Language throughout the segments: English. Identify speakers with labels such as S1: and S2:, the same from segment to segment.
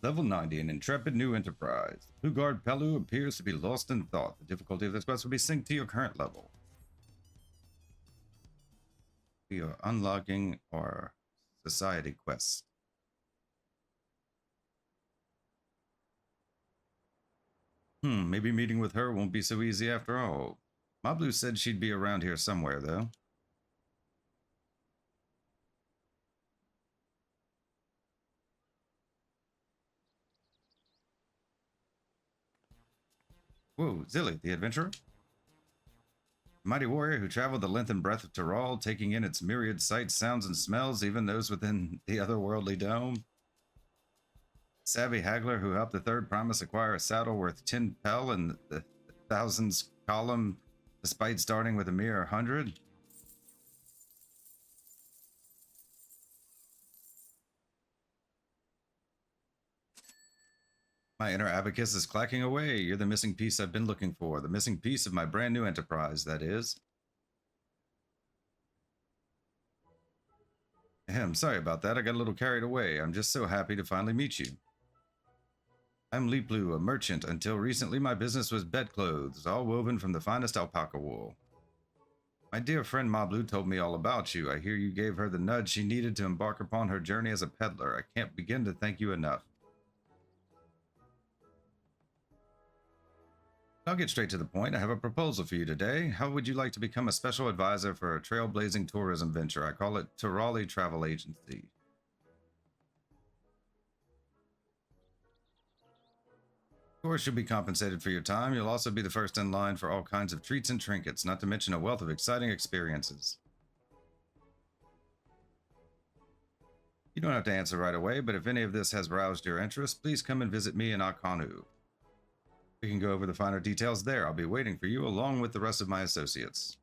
S1: Level 90, an intrepid new enterprise. PeluPelu appears to be lost in thought. The difficulty of this quest will be synced to your current level. We are unlocking our society quest. Maybe meeting with her won't be so easy after all. Mablu said she'd be around here somewhere, though. Whoa, Zilly, the adventurer? Mighty warrior who traveled the length and breadth of Tyrol, taking in its myriad sights, sounds, and smells, even those within the otherworldly dome. Savvy haggler who helped the third promise acquire a saddle worth 10 pel in the thousands column, despite starting with a mere 100. My inner abacus is clacking away. You're the missing piece I've been looking for. The missing piece of my brand new enterprise, that is. Ahem, sorry about that. I got a little carried away. I'm just so happy to finally meet you. I'm PeluPelu, a merchant. Until recently, my business was bedclothes, all woven from the finest alpaca wool. My dear friend Mablu told me all about you. I hear you gave her the nudge she needed to embark upon her journey as a peddler. I can't begin to thank you enough. I'll get straight to the point. I have a proposal for you today. How would you like to become a special advisor for a trailblazing tourism venture? I call it Tyrol Travel Agency. Of course, you'll be compensated for your time. You'll also be the first in line for all kinds of treats and trinkets, not to mention a wealth of exciting experiences. You don't have to answer right away, but if any of this has roused your interest, please come and visit me in Akanu. We can go over the finer details there. I'll be waiting for you along with the rest of my associates.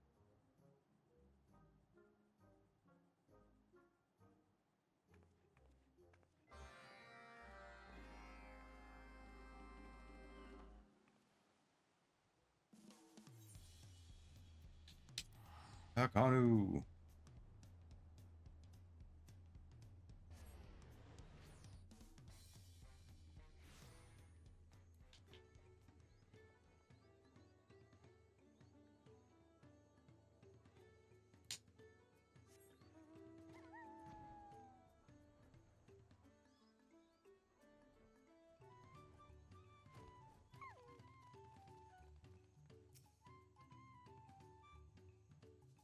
S1: Akanu.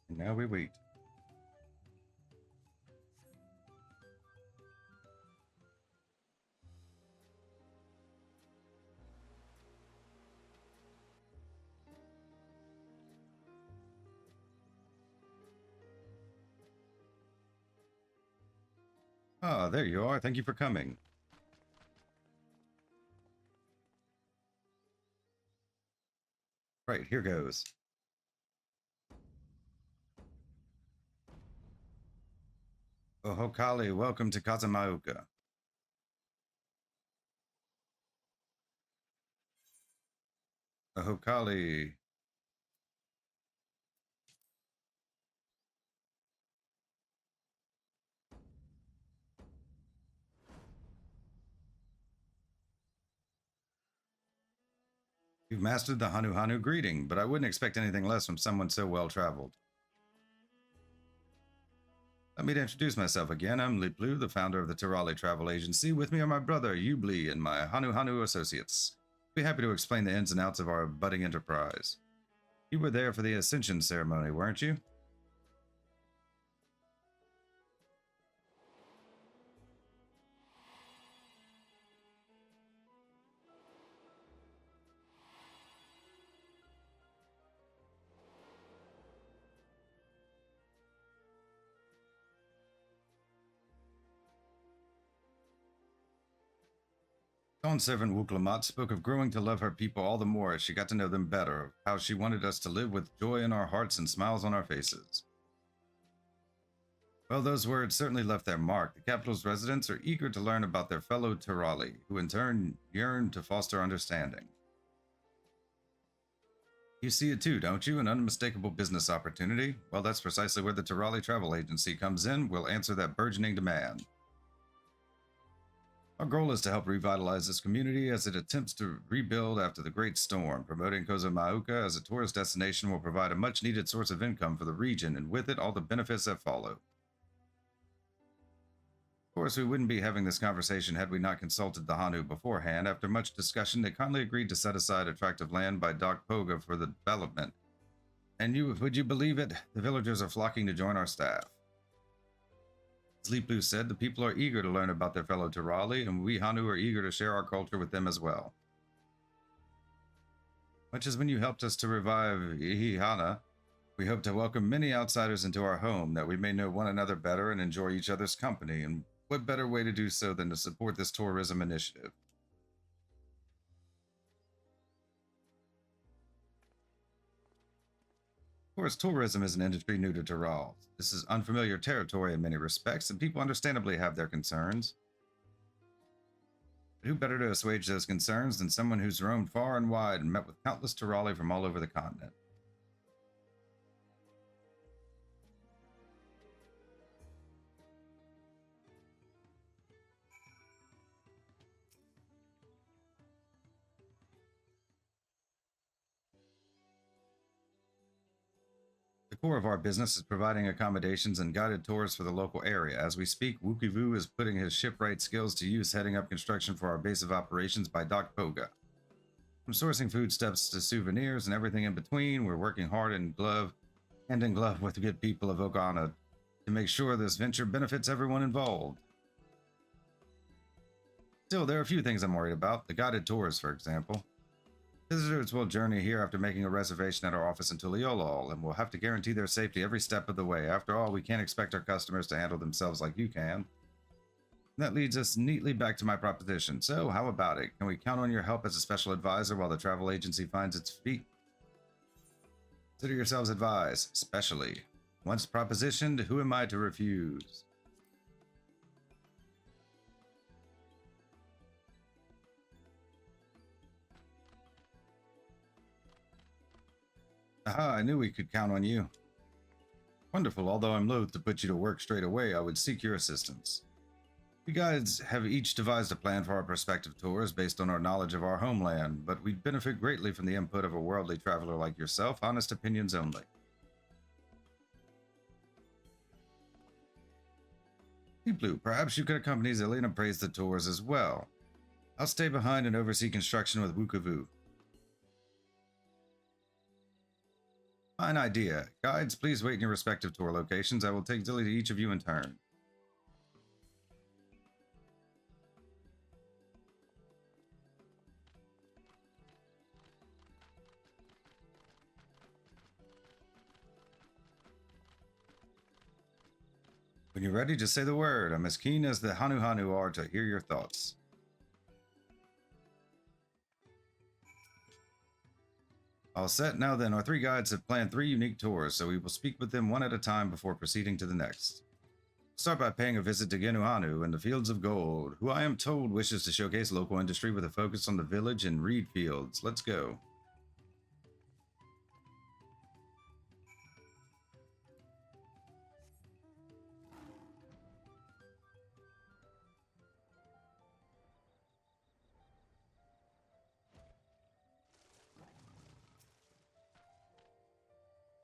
S1: And now we wait. Ah, there you are. Thank you for coming. Right, here goes. Ohokali, welcome to Kazamaoka. Ohokali. You've mastered the Hanu Hanu greeting, but I wouldn't expect anything less from someone so well-traveled. Let me introduce myself again. I'm PeluPelu, the founder of the Tyrol Travel Agency. With me are my brother, Ubli, and my Hanu Hanu associates. I'll be happy to explain the ins and outs of our budding enterprise. You were there for the Ascension ceremony, weren't you? Dawn servant Wuklamat spoke of growing to love her people all the more as she got to know them better, how she wanted us to live with joy in our hearts and smiles on our faces. Well, those words certainly left their mark. The capital's residents are eager to learn about their fellow Tyroli, who in turn yearn to foster understanding. You see it too, don't you? An unmistakable business opportunity? Well, that's precisely where the Tyrol Travel Agency comes in. We'll answer that burgeoning demand. Our goal is to help revitalize this community as it attempts to rebuild after the Great Storm. Promoting Kozumauka as a tourist destination will provide a much-needed source of income for the region, and with it, all the benefits that follow. Of course, we wouldn't be having this conversation had we not consulted the Hanu beforehand. After much discussion, they kindly agreed to set aside attractive land by Dock Poga for the development. And would you believe it? The villagers are flocking to join our staff. As Lipu said, the people are eager to learn about their fellow Tirali, and we Hanu are eager to share our culture with them as well. Much as when you helped us to revive Ihihana, we hope to welcome many outsiders into our home, that we may know one another better and enjoy each other's company, and what better way to do so than to support this tourism initiative? Of course, tourism is an industry new to Tyrol. This is unfamiliar territory in many respects, and people understandably have their concerns. But who better to assuage those concerns than someone who's roamed far and wide and met with countless Tyrali from all over the continent? The core of our business is providing accommodations and guided tours for the local area. As we speak, Wukivu is putting his shipwright skills to use, heading up construction for our base of operations by Dock Poga. From sourcing foodstuffs to souvenirs and everything in between, we're working hard hand in glove with the good people of Okana to make sure this venture benefits everyone involved. Still, there are a few things I'm worried about. The guided tours, for example. Visitors will journey here after making a reservation at our office in Tuliolol, and we'll have to guarantee their safety every step of the way. After all, we can't expect our customers to handle themselves like you can. And that leads us neatly back to my proposition. So, how about it? Can we count on your help as a special advisor while the travel agency finds its feet? Consider yourselves advised, especially. Once propositioned, who am I to refuse? Aha, I knew we could count on you. Wonderful, although I'm loath to put you to work straight away, I would seek your assistance. We guides have each devised a plan for our prospective tours based on our knowledge of our homeland, but we'd benefit greatly from the input of a worldly traveler like yourself, honest opinions only. PeluPelu, perhaps you could accompany Zilly and appraise the tours as well. I'll stay behind and oversee construction with Wukivu. Fine idea. Guides, please wait in your respective tour locations. I will take Zilly to each of you in turn. When you're ready, just say the word. I'm as keen as the Hanu Hanu are to hear your thoughts. All set. Now then, our three guides have planned 3 unique tours, so we will speak with them one at a time before proceeding to the next. Start by paying a visit to Genuhanu in the Fields of Gold, who I am told wishes to showcase local industry with a focus on the village and reed fields. Let's go.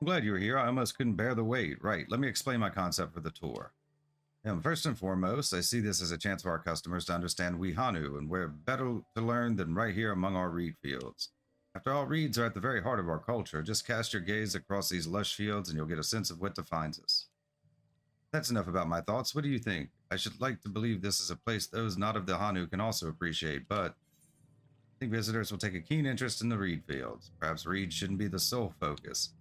S1: I'm glad you were here. I almost couldn't bear the wait. Right, let me explain my concept for the tour. First and foremost, I see this as a chance for our customers to understand we Hanu, and where better to learn than right here among our reed fields. After all, reeds are at the very heart of our culture. Just cast your gaze across these lush fields and you'll get a sense of what defines us. That's enough about my thoughts. What do you think? I should like to believe this is a place those not of the Hanu can also appreciate, but I think visitors will take a keen interest in the reed fields. Perhaps reeds shouldn't be the sole focus.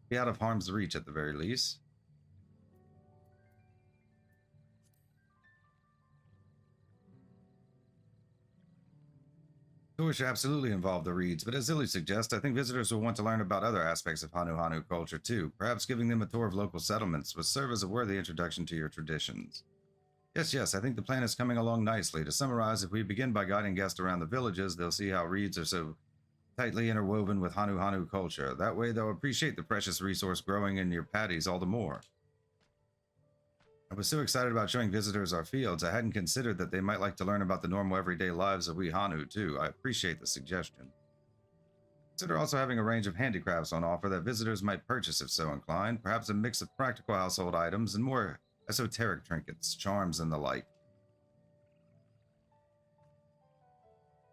S1: Be out of harm's reach at the very least. Tours should absolutely involve the reeds, but as Zilly suggests, I think visitors will want to learn about other aspects of Hanu Hanu culture too. Perhaps giving them a tour of local settlements would serve as a worthy introduction to your traditions. Yes, I think the plan is coming along nicely. To summarize, if we begin by guiding guests around the villages, they'll see how reeds are so tightly interwoven with Hanu Hanu culture. That way they'll appreciate the precious resource growing in your paddies all the more. I was so excited about showing visitors our fields, I hadn't considered that they might like to learn about the normal everyday lives of we Hanu, too. I appreciate the suggestion. Consider also having a range of handicrafts on offer that visitors might purchase if so inclined, perhaps a mix of practical household items and more esoteric trinkets, charms, and the like.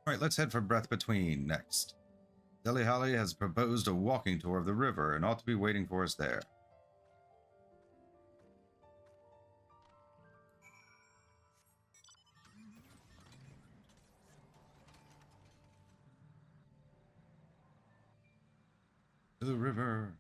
S1: Alright, let's head for Breath Between next. Deli Holly has proposed a walking tour of the river and ought to be waiting for us there. To the river.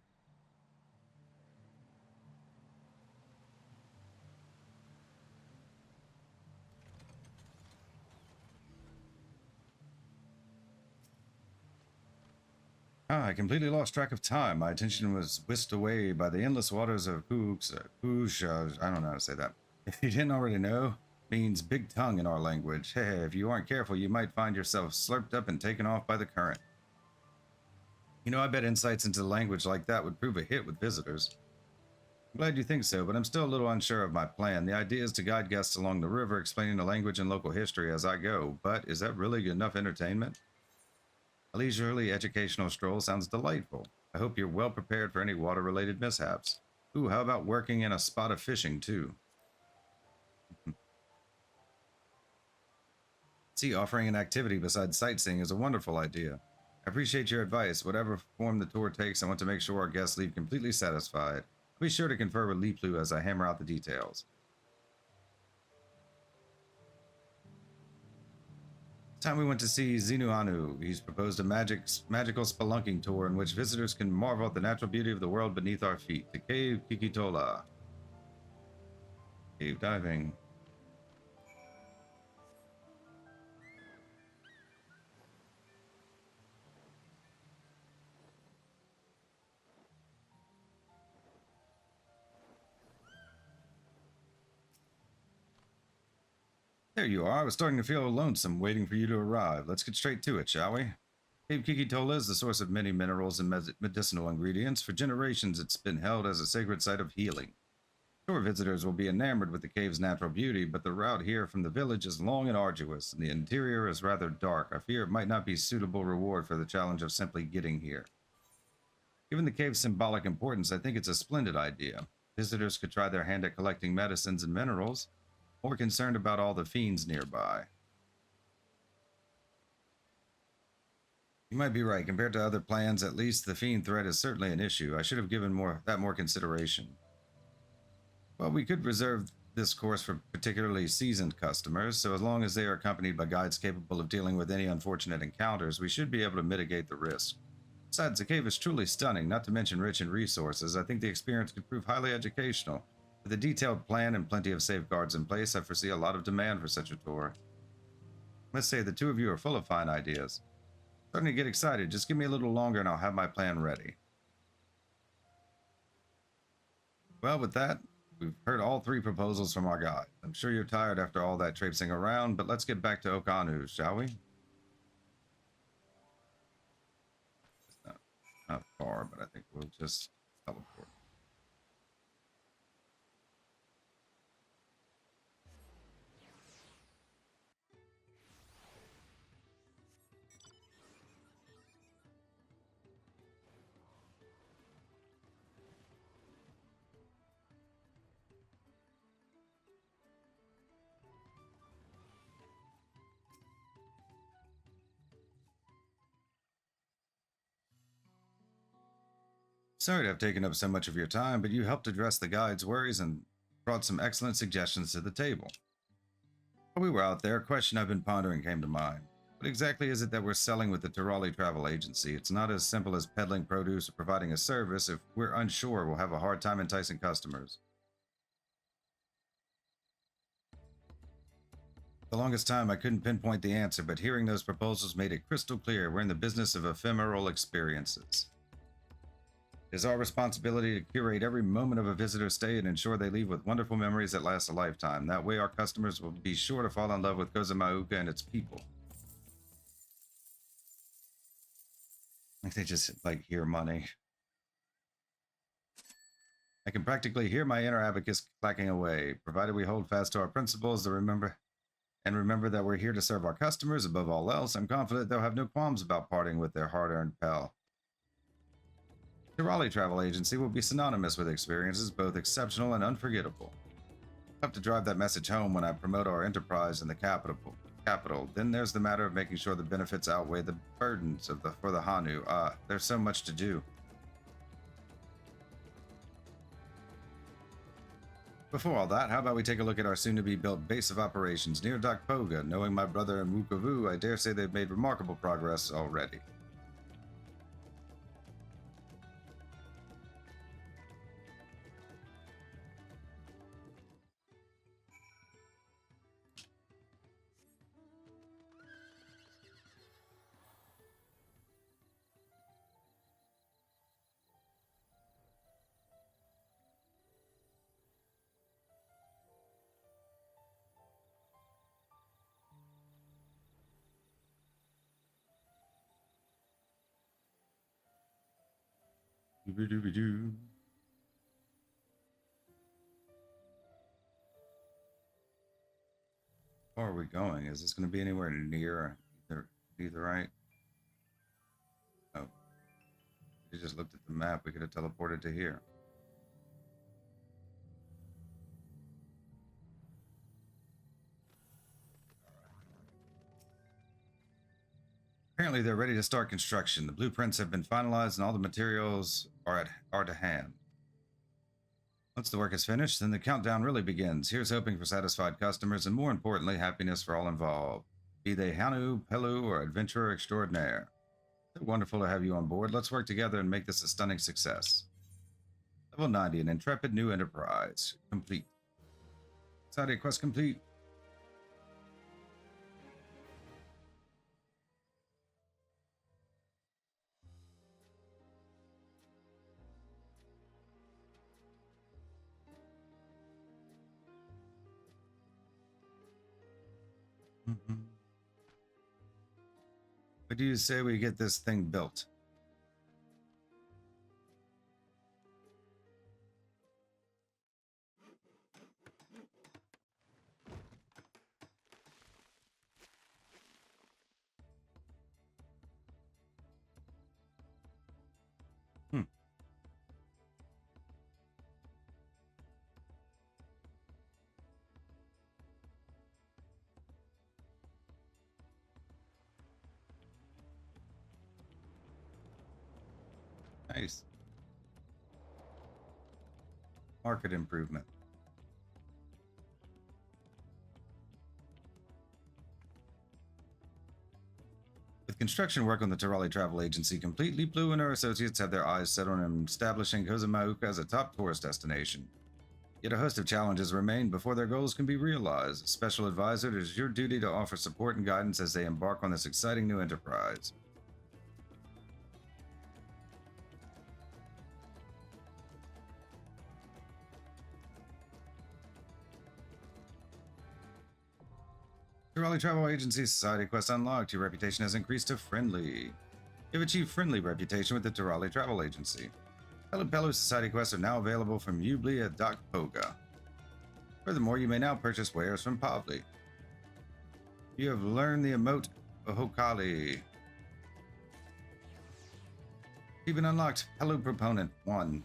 S1: I completely lost track of time. My attention was whisked away by the endless waters of Pooch. I don't know how to say that. If you didn't already know, means big tongue in our language. Hey, if you aren't careful, you might find yourself slurped up and taken off by the current. You know, I bet insights into the language like that would prove a hit with visitors. I'm glad you think so, but I'm still a little unsure of my plan. The idea is to guide guests along the river, explaining the language and local history as I go, but is that really enough entertainment? A leisurely educational stroll sounds delightful. I hope you're well prepared for any water-related mishaps. Ooh, how about working in a spot of fishing, too? See, offering an activity besides sightseeing is a wonderful idea. I appreciate your advice. Whatever form the tour takes, I want to make sure our guests leave completely satisfied. I'll be sure to confer with PeluPelu as I hammer out the details. This time we went to see Zinuanu. He's proposed a magical spelunking tour in which visitors can marvel at the natural beauty of the world beneath our feet. The Cave Kikitola. Cave diving. There you are. I was starting to feel lonesome waiting for you to arrive. Let's get straight to it, shall we? Cave Kikitola is the source of many minerals and medicinal ingredients. For generations, it's been held as a sacred site of healing. Tour visitors will be enamored with the cave's natural beauty, but the route here from the village is long and arduous, and the interior is rather dark. I fear it might not be suitable reward for the challenge of simply getting here. Given the cave's symbolic importance, I think it's a splendid idea. Visitors could try their hand at collecting medicines and minerals, more concerned about all the fiends nearby. You might be right. Compared to other plans, at least the fiend threat is certainly an issue. I should have given more consideration. Well, we could reserve this course for particularly seasoned customers, so as long as they are accompanied by guides capable of dealing with any unfortunate encounters, we should be able to mitigate the risk. Besides, the cave is truly stunning, not to mention rich in resources. I think the experience could prove highly educational. With a detailed plan and plenty of safeguards in place, I foresee a lot of demand for such a tour. I must say, the two of you are full of fine ideas. Starting to get excited. Just give me a little longer and I'll have my plan ready. Well, with that, we've heard all three proposals from our guide. I'm sure you're tired after all that traipsing around, but let's get back to Okanu, shall we? It's not far, but I think we'll just teleport. Sorry to have taken up so much of your time, but you helped address the guide's worries and brought some excellent suggestions to the table. While we were out there, a question I've been pondering came to mind. What exactly is it that we're selling with the Tirali Travel Agency? It's not as simple as peddling produce or providing a service. If we're unsure, we'll have a hard time enticing customers. For the longest time, I couldn't pinpoint the answer, but hearing those proposals made it crystal clear we're in the business of ephemeral experiences. It is our responsibility to curate every moment of a visitor's stay and ensure they leave with wonderful memories that last a lifetime. That way, our customers will be sure to fall in love with Kozamauka and its people. Like they just hear money. I can practically hear my inner abacus clacking away. Provided we hold fast to our principles to remember that we're here to serve our customers above all else, I'm confident they'll have no qualms about parting with their hard-earned pal. The Raleigh Travel Agency will be synonymous with experiences both exceptional and unforgettable. I'll have to drive that message home when I promote our enterprise in the capital. Then there's the matter of making sure the benefits outweigh the burdens for the Hanu. There's so much to do. Before all that, how about we take a look at our soon-to-be-built base of operations near Dakpoga? Knowing my brother and Wukavu, I dare say they've made remarkable progress already. Doo-ba-doo-ba-doo. How far are we going? Is this going to be anywhere near either right? Oh, we just looked at the map. We could have teleported to here. Apparently, they're ready to start construction. The blueprints have been finalized and all the materials are to hand. Once the work is finished, then the countdown really begins. Here's hoping for satisfied customers and, more importantly, happiness for all involved, be they Hanu, Pelu, or adventurer extraordinaire. So wonderful to have you on board. Let's work together and make this a stunning success. Level 90, an intrepid new enterprise. Complete. Side quest complete. What do you say we get this thing built? Nice. Market improvement. With construction work on the Raleigh Travel Agency complete, PeluPelu and her associates have their eyes set on establishing Kozumauka as a top tourist destination. Yet a host of challenges remain before their goals can be realized. As special advisor, it is your duty to offer support and guidance as they embark on this exciting new enterprise. The Raleigh Travel Agency Society quest unlocked. Your reputation has increased to friendly. You've achieved friendly reputation with the Raleigh Travel Agency. PeluPelu Society quests are now available from Ubli at Dakpoga. Furthermore, you may now purchase wares from Pavli. You have learned the emote Ohokali. Even unlocked Pelu Proponent 1.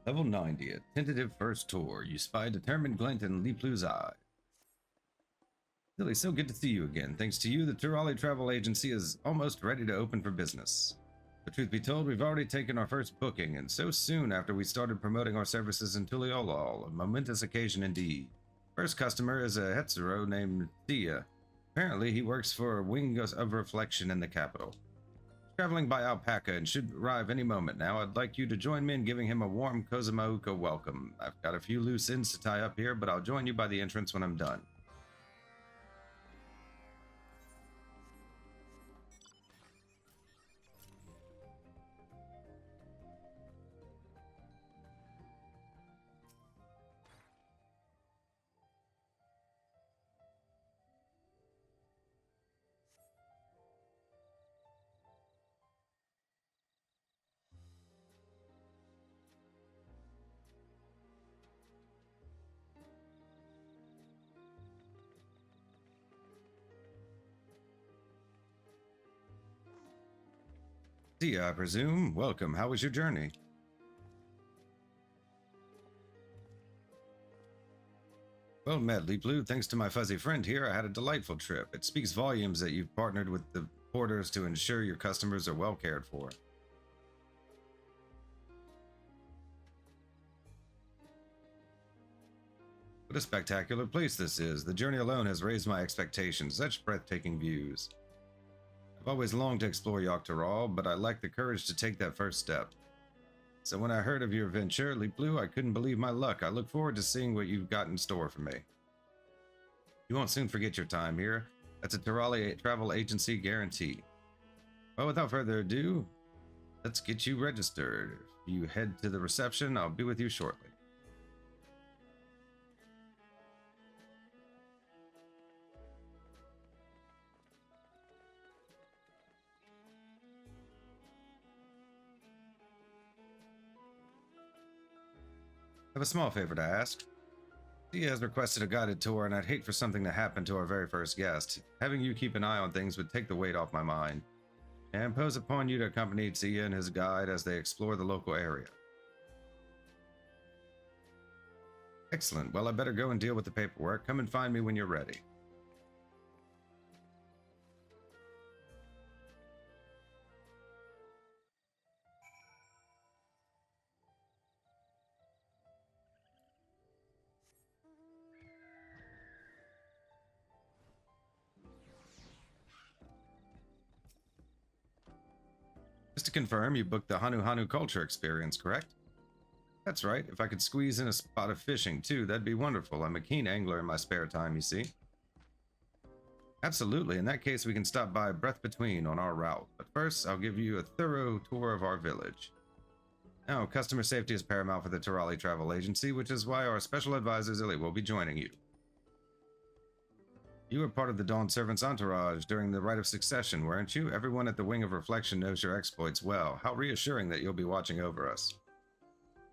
S1: Level 90, a tentative first tour. You spy a determined glint in PeluPelu's eye. Really, so good to see you again. Thanks to you, the Raleigh Travel Agency is almost ready to open for business. The truth be told, we've already taken our first booking, and so soon after we started promoting our services in Tuliolol, a momentous occasion indeed. First customer is a Hetsuro named Thea. Apparently, he works for Wing of Reflection in the capital. Traveling by alpaca and should arrive any moment now. I'd like you to join me in giving him a warm Kozumauka welcome. I've got a few loose ends to tie up here, but I'll join you by the entrance when I'm done. Tia, I presume. Welcome. How was your journey? Well met, PeluPelu. Thanks to my fuzzy friend here, I had a delightful trip. It speaks volumes that you've partnered with the porters to ensure your customers are well cared for. What a spectacular place this is. The journey alone has raised my expectations. Such breathtaking views. I've always longed to explore Yogg-Taro, but I lacked the courage to take that first step. So when I heard of your venture, PeluPelu, I couldn't believe my luck. I look forward to seeing what you've got in store for me. You won't soon forget your time here. That's a Tarali travel agency guarantee. Well, without further ado, let's get you registered. If you head to the reception, I'll be with you shortly. I have a small favor to ask. Tia has requested a guided tour, and I'd hate for something to happen to our very first guest. Having you keep an eye on things would take the weight off my mind, and impose upon you to accompany Tia and his guide as they explore the local area. Excellent. Well, I better go and deal with the paperwork. Come and find me when you're ready. Just to confirm, you booked the Hanu Hanu culture experience, correct? That's right. If I could squeeze in a spot of fishing, too, that'd be wonderful. I'm a keen angler in my spare time, you see. Absolutely. In that case, we can stop by Breath Between on our route. But first, I'll give you a thorough tour of our village. Now, customer safety is paramount for the Tarali Travel Agency, which is why our special advisor, Zilly, will be joining you. You were part of the Dawn Servant's entourage during the Rite of Succession, weren't you? Everyone at the Wing of Reflection knows your exploits well. How reassuring that you'll be watching over us.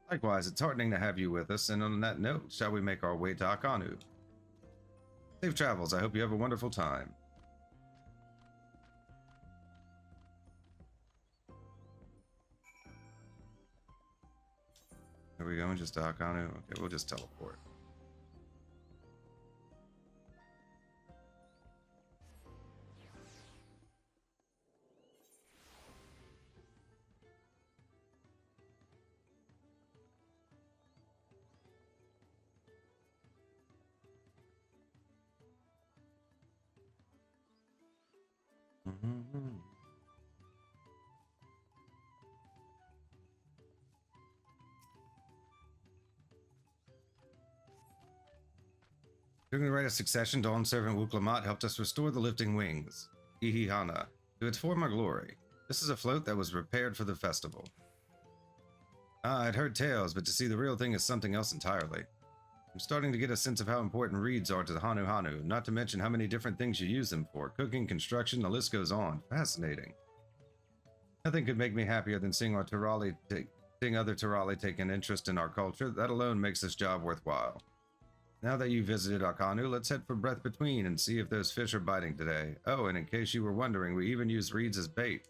S1: Likewise, it's heartening to have you with us, and on that note, shall we make our way to Akanu? Safe travels. I hope you have a wonderful time. Are we going just to Akanu? Okay, we'll just teleport. During the Rite of Succession, Dawn Servant Wuklamat helped us restore the lifting wings, Ihihana, to its former glory. This is a float that was repaired for the festival. I'd heard tales, but to see the real thing is something else entirely. I'm starting to get a sense of how important reeds are to the Hanu Hanu, not to mention how many different things you use them for. Cooking, construction, the list goes on. Fascinating. Nothing could make me happier than seeing other Tarali take an interest in our culture. That alone makes this job worthwhile. Now that you visited Akanu, let's head for Breath Between and see if those fish are biting today. Oh, and in case you were wondering, we even use reeds as bait.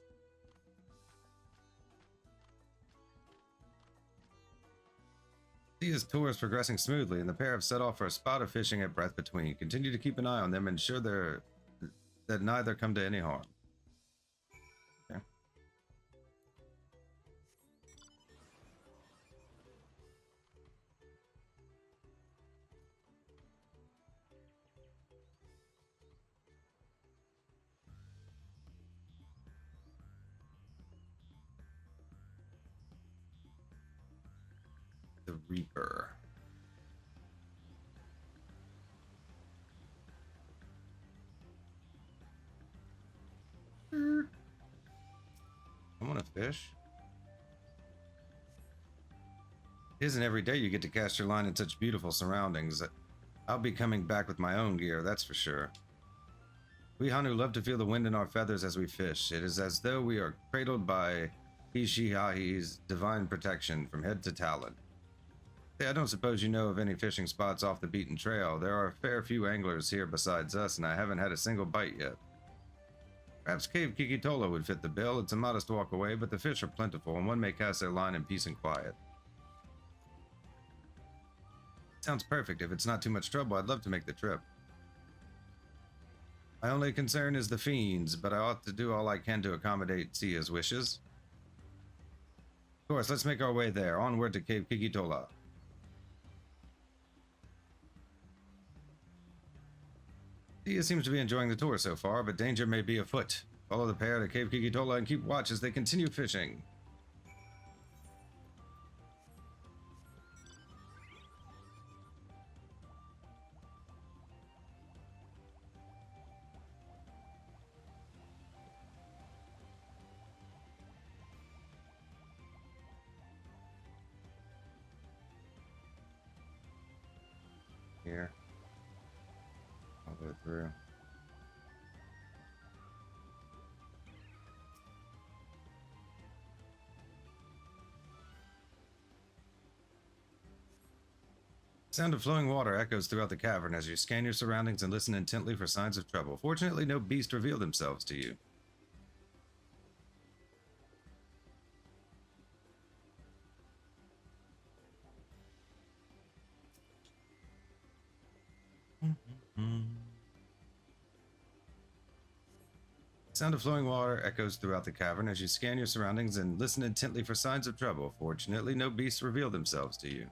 S1: Tia's tour is progressing smoothly, and the pair have set off for a spot of fishing at Breath Between. Continue to keep an eye on them and ensure that neither come to any harm. Okay. The Reaper. I want to fish. It isn't every day you get to cast your line in such beautiful surroundings. I'll be coming back with my own gear, that's for sure. We Hanu love to feel the wind in our feathers as we fish. It is as though we are cradled by Ishihahi's divine protection from head to talon. Hey, I don't suppose you know of any fishing spots off the beaten trail. There are a fair few anglers here besides us, and I haven't had a single bite yet. Perhaps Cave Kikitola would fit the bill. It's a modest walk away, but the fish are plentiful, and one may cast their line in peace and quiet. Sounds perfect. If it's not too much trouble, I'd love to make the trip. My only concern is the fiends, but I ought to do all I can to accommodate Sia's wishes. Of course, let's make our way there. Onward to Cave Kikitola. Sia seems to be enjoying the tour so far, but danger may be afoot. Follow the pair to Cave Kikitola and keep watch as they continue fishing. Here. All the way through. Sound of flowing water echoes throughout the cavern as you scan your surroundings and listen intently for signs of trouble. Fortunately, no beast reveal themselves to you. Sound of flowing water echoes throughout the cavern as you scan your surroundings and listen intently for signs of trouble. Fortunately, no beasts reveal themselves to you.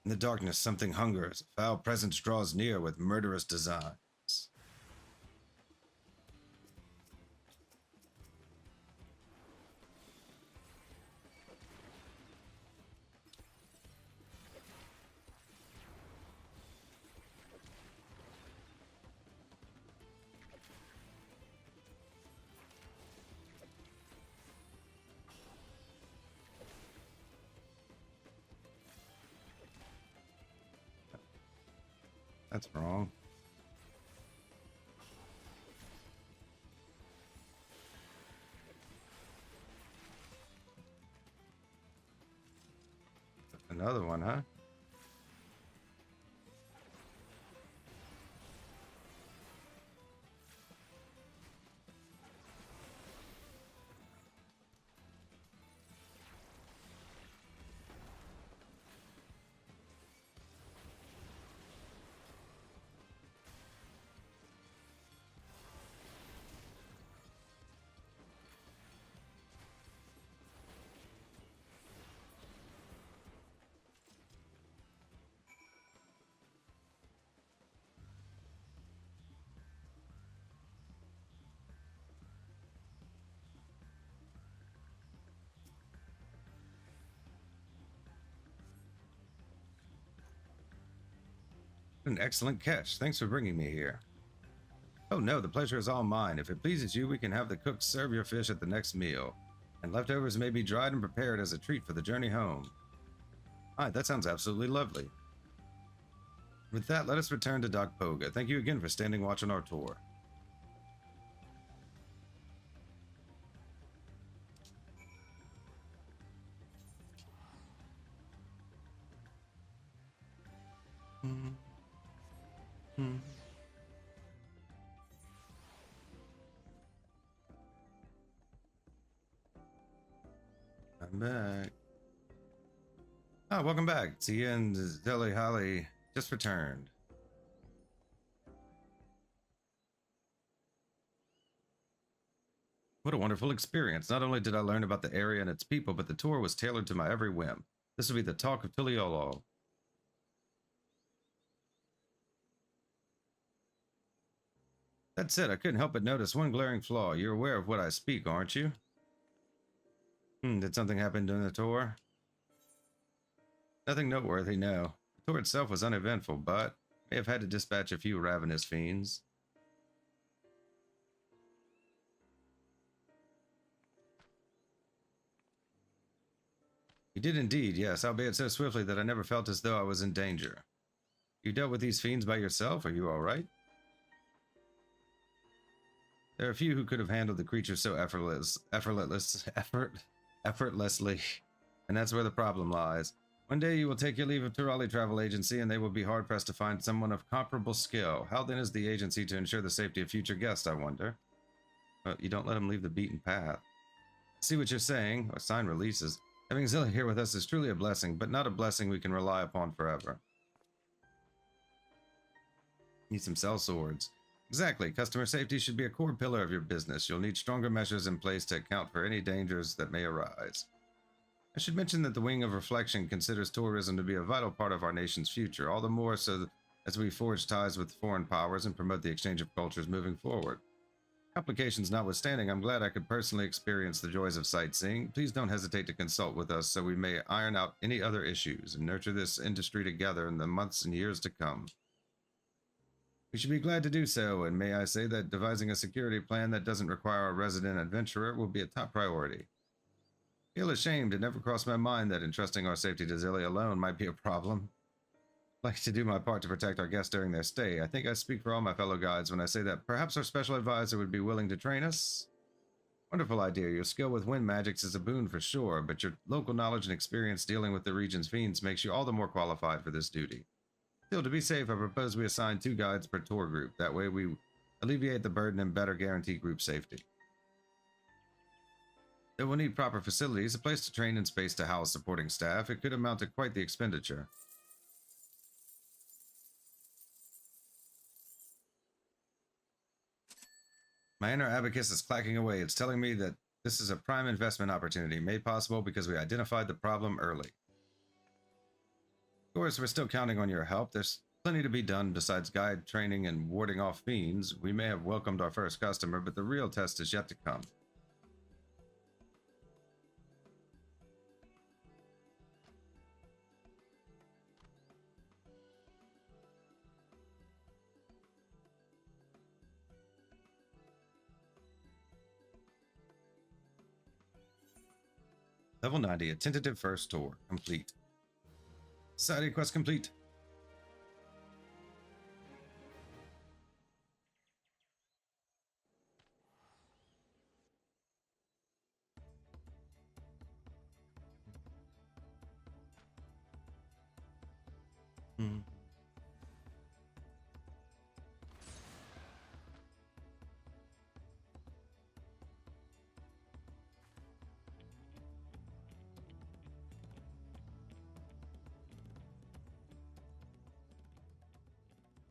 S1: In the darkness, something hungers. A foul presence draws near with murderous designs. That's wrong. Another one, huh? An excellent catch. Thanks for bringing me here. Oh no, the pleasure is all mine. If it pleases you, we can have the cook serve your fish at the next meal, and leftovers may be dried and prepared as a treat for the journey home. Alright, that sounds absolutely lovely. With that, let us return to Doc Poga. Thank you again for standing watch on our tour. I'm back. Ah, welcome back. Tia and Deli Holly just returned. What a wonderful experience. Not only did I learn about the area and its people, but the tour was tailored to my every whim. This will be the talk of Piliolo. That said, I couldn't help but notice one glaring flaw. You're aware of what I speak, aren't you? Did something happen during the tour? Nothing noteworthy, no. The tour itself was uneventful, but may have had to dispatch a few ravenous fiends. You did indeed, yes, albeit so swiftly that I never felt as though I was in danger. You dealt with these fiends by yourself? Are you all right? There are a few who could have handled the creature so effortlessly, and that's where the problem lies. One day you will take your leave of Turali Travel Agency, and they will be hard-pressed to find someone of comparable skill. How then is the agency to ensure the safety of future guests, I wonder? Well, you don't let them leave the beaten path. See what you're saying, or sign releases. Having Zilla here with us is truly a blessing, but not a blessing we can rely upon forever. Need some cell swords. Exactly. Customer safety should be a core pillar of your business. You'll need stronger measures in place to account for any dangers that may arise. I should mention that the Wing of Reflection considers tourism to be a vital part of our nation's future, all the more so as we forge ties with foreign powers and promote the exchange of cultures moving forward. Complications notwithstanding, I'm glad I could personally experience the joys of sightseeing. Please don't hesitate to consult with us so we may iron out any other issues and nurture this industry together in the months and years to come. We should be glad to do so, and may I say that devising a security plan that doesn't require a resident adventurer will be a top priority. I feel ashamed. It never crossed my mind that entrusting our safety to Zilly alone might be a problem. I'd like to do my part to protect our guests during their stay. I think I speak for all my fellow guides when I say that perhaps our special advisor would be willing to train us. Wonderful idea. Your skill with wind magics is a boon for sure, but your local knowledge and experience dealing with the region's fiends makes you all the more qualified for this duty. Still, to be safe, I propose we assign 2 guides per tour group. That way we alleviate the burden and better guarantee group safety. It will need proper facilities, a place to train and space to house supporting staff. It could amount to quite the expenditure. My inner abacus is clacking away. It's telling me that this is a prime investment opportunity, made possible because we identified the problem early. Of course, we're still counting on your help. There's plenty to be done besides guide training and warding off fiends. We may have welcomed our first customer, but the real test is yet to come. Level 90, a tentative first tour. Complete. Society quest complete.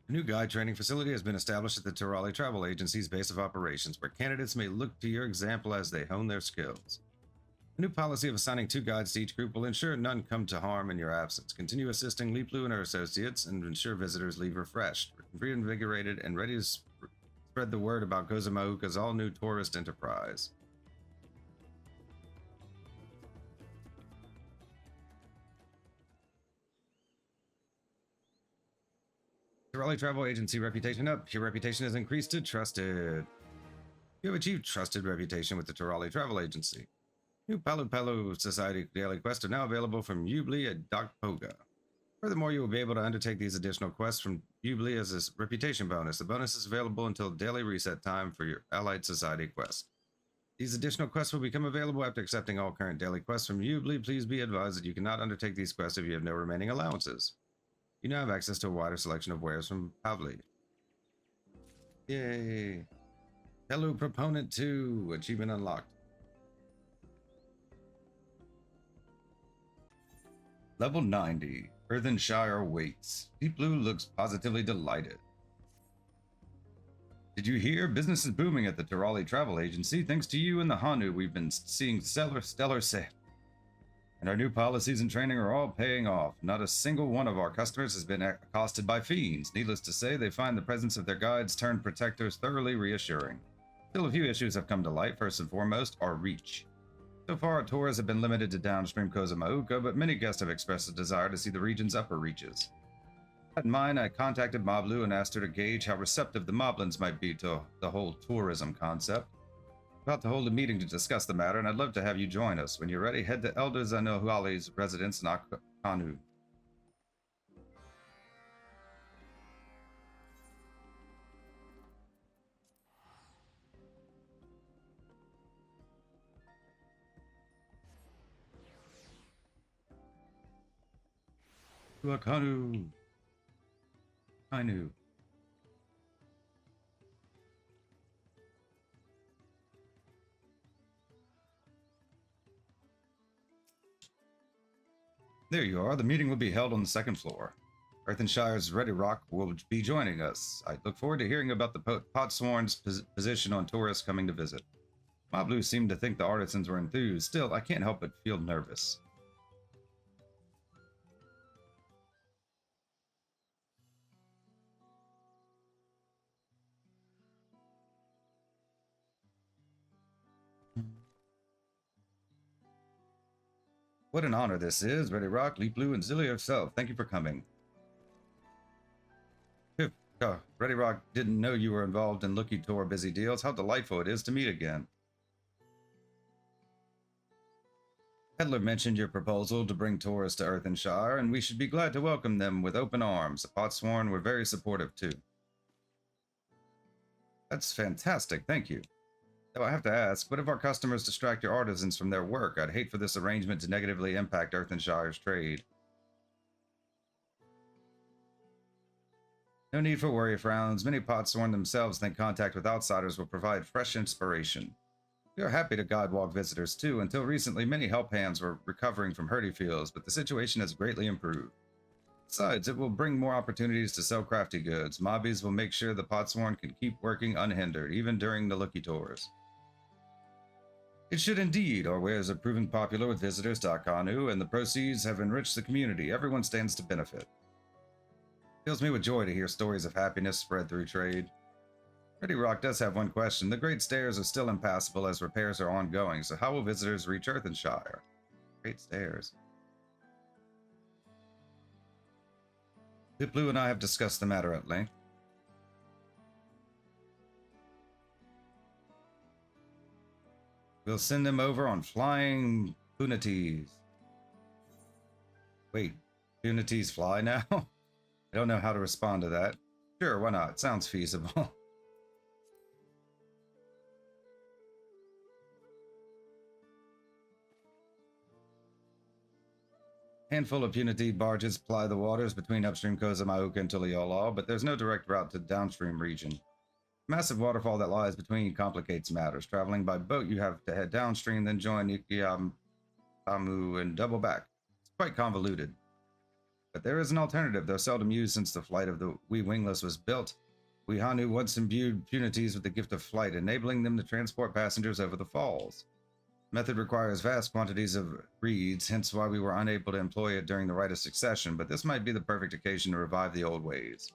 S1: A new guide training facility has been established at the Turali Travel Agency's base of operations, where candidates may look to your example as they hone their skills. A new policy of assigning 2 guides to each group will ensure none come to harm in your absence. Continue assisting PeluPelu and her associates, and ensure visitors leave refreshed, reinvigorated, and ready to spread the word about Kozumauka's all-new tourist enterprise. Turali Travel Agency reputation up. Your reputation has increased to trusted. You have achieved trusted reputation with the Turali Travel Agency. New PeluPelu Society daily quests are now available from Ubli at Dokpoga. Furthermore, you will be able to undertake these additional quests from Ubli as a reputation bonus. The bonus is available until daily reset time for your Allied Society quest. These additional quests will become available after accepting all current daily quests from Ubli. Please be advised that you cannot undertake these quests if you have no remaining allowances. You now have access to a wider selection of wares from Pavli. Yay! Hello, Proponent 2. Achievement unlocked. Level 90. Earthenshire waits. PeluPelu looks positively delighted. Did you hear? Business is booming at the Turali Travel Agency. Thanks to you and the Hanu, we've been seeing stellar sales. And our new policies and training are all paying off. Not a single one of our customers has been accosted by fiends. Needless to say, they find the presence of their guides turned protectors thoroughly reassuring. Still, a few issues have come to light. First and foremost, our reach. So far, our tours have been limited to downstream Kozumauka, but many guests have expressed a desire to see the region's upper reaches. With that in mind, I contacted Moblu and asked her to gauge how receptive the Moblins might be to the whole tourism concept. About to hold a meeting to discuss the matter, and I'd love to have you join us. When you're ready, head to Elder Zanohuali's residence in Akanu. Tuakanu. Ainu. There you are. The meeting will be held on the second floor. Earthenshire's Ready Rock will be joining us. I look forward to hearing about the Potsworn's position on tourists coming to visit. Mablu seemed to think the artisans were enthused. Still, I can't help but feel nervous. What an honor this is. Ready Rock, Leaplu, and Zilly herself. Thank you for coming. Phew. Oh, Ready Rock didn't know you were involved in Looky Tour busy deals. How delightful it is to meet again. Peddler mentioned your proposal to bring tourists to Earthenshire, and we should be glad to welcome them with open arms. The Potsworn were very supportive too. That's fantastic, thank you. Though I have to ask, what if our customers distract your artisans from their work? I'd hate for this arrangement to negatively impact Earthenshire's trade. No need for worry frowns. Many Potsworn themselves think contact with outsiders will provide fresh inspiration. We are happy to guidewalk visitors too. Until recently, many help hands were recovering from hurdy feels, but the situation has greatly improved. Besides, it will bring more opportunities to sell crafty goods. Mobbies will make sure the Potsworn can keep working unhindered, even during the Looky Tours. It should indeed. Our wares are proving popular with visitors to Akanu, and the proceeds have enriched the community. Everyone stands to benefit. Fills me with joy to hear stories of happiness spread through trade. Ready Rock does have one question. The Great Stairs are still impassable as repairs are ongoing, so how will visitors reach Earthenshire? Great Stairs. PeluPelu and I have discussed the matter at length. We'll send them over on flying punities. Wait, punities fly now? I don't know how to respond to that. Sure, why not? Sounds feasible. Handful of punity barges ply the waters between upstream Kozamauka and Tuliyola, but there's no direct route to the downstream region. Massive waterfall that lies between complicates matters. Traveling by boat, you have to head downstream, then join Ikiamu and double back. It's quite convoluted. But there is an alternative, though seldom used since the flight of the Wee Wingless was built. We Hanu once imbued punities with the gift of flight, enabling them to transport passengers over the falls. The method requires vast quantities of reeds, hence why we were unable to employ it during the Rite of Succession, but this might be the perfect occasion to revive the old ways.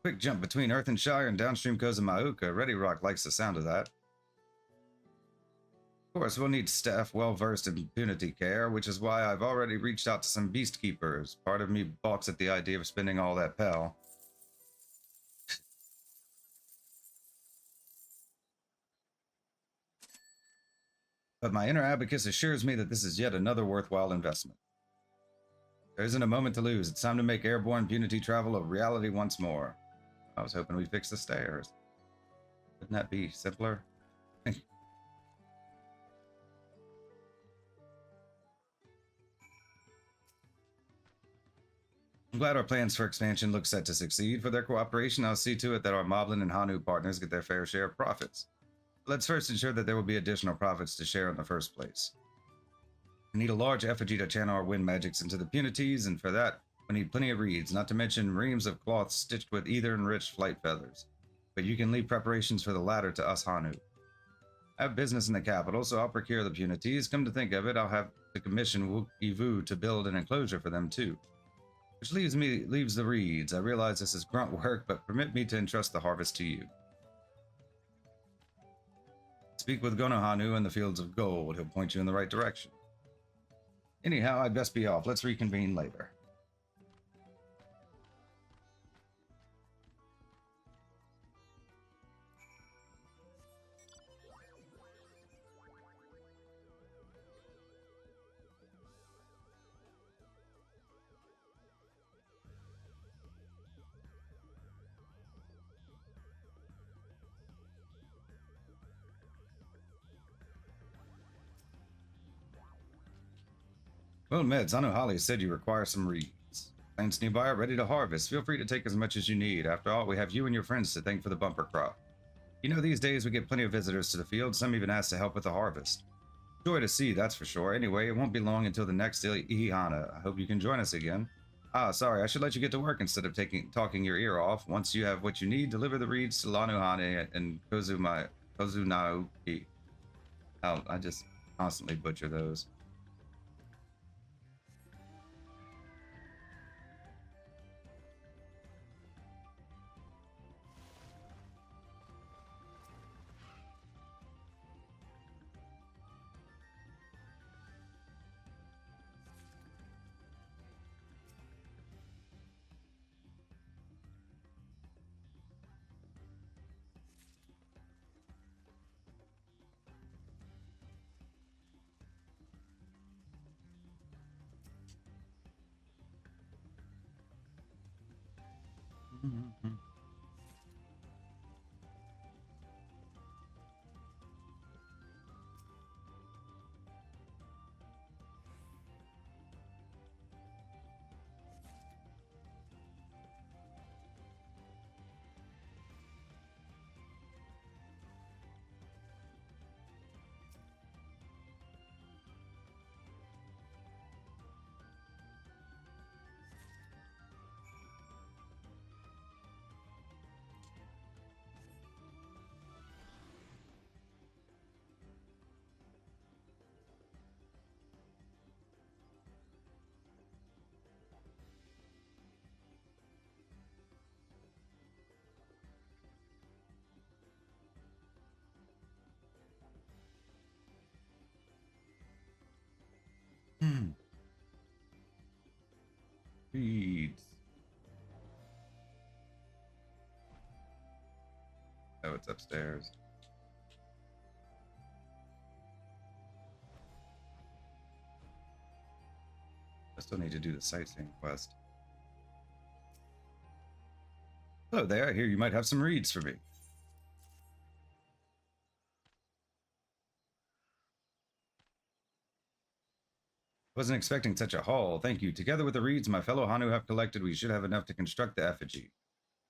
S1: Quick jump between Earthenshire and downstream Kozamauka. Ready Rock likes the sound of that. Of course, we'll need staff well versed in punity care, which is why I've already reached out to some beast keepers. Part of me balks at the idea of spending all that pel. But my inner abacus assures me that this is yet another worthwhile investment. There isn't a moment to lose. It's time to make airborne punity travel a reality once more. I was hoping we'd fix the stairs. Wouldn't that be simpler? I'm glad our plans for expansion look set to succeed. For their cooperation, I'll see to it that our Moblin and Hanu partners get their fair share of profits. Let's first ensure that there will be additional profits to share in the first place. We need a large effigy to channel our wind magics into the punities, and for that, we need plenty of reeds, not to mention reams of cloth stitched with ether-enriched flight feathers. But you can leave preparations for the latter to us Hanu. I have business in the capital, so I'll procure the punities. Come to think of it, I'll have to commission Ivu to build an enclosure for them too. Which leaves the reeds. I realize this is grunt work, but permit me to entrust the harvest to you. Speak with Gonohanu in the fields of gold. He'll point you in the right direction. Anyhow, I'd best be off. Let's reconvene later. Well, Meds, I know Holly said you require some reeds. Plants nearby are ready to harvest. Feel free to take as much as you need. After all, we have you and your friends to thank for the bumper crop. You know, these days we get plenty of visitors to the field, some even ask to help with the harvest. Joy to see, that's for sure. Anyway, it won't be long until the next Ihana. I hope you can join us again. Ah, sorry, I should let you get to work instead of talking your ear off. Once you have what you need, deliver the reeds to Lanuhane and Kozunaoki. I just constantly butcher those. Reeds. Oh, it's upstairs. I still need to do the sightseeing quest. Hello there, I hear you might have some reeds for me. Wasn't expecting such a haul, thank you. Together with the reeds my fellow Hanu have collected, we should have enough to construct the effigy.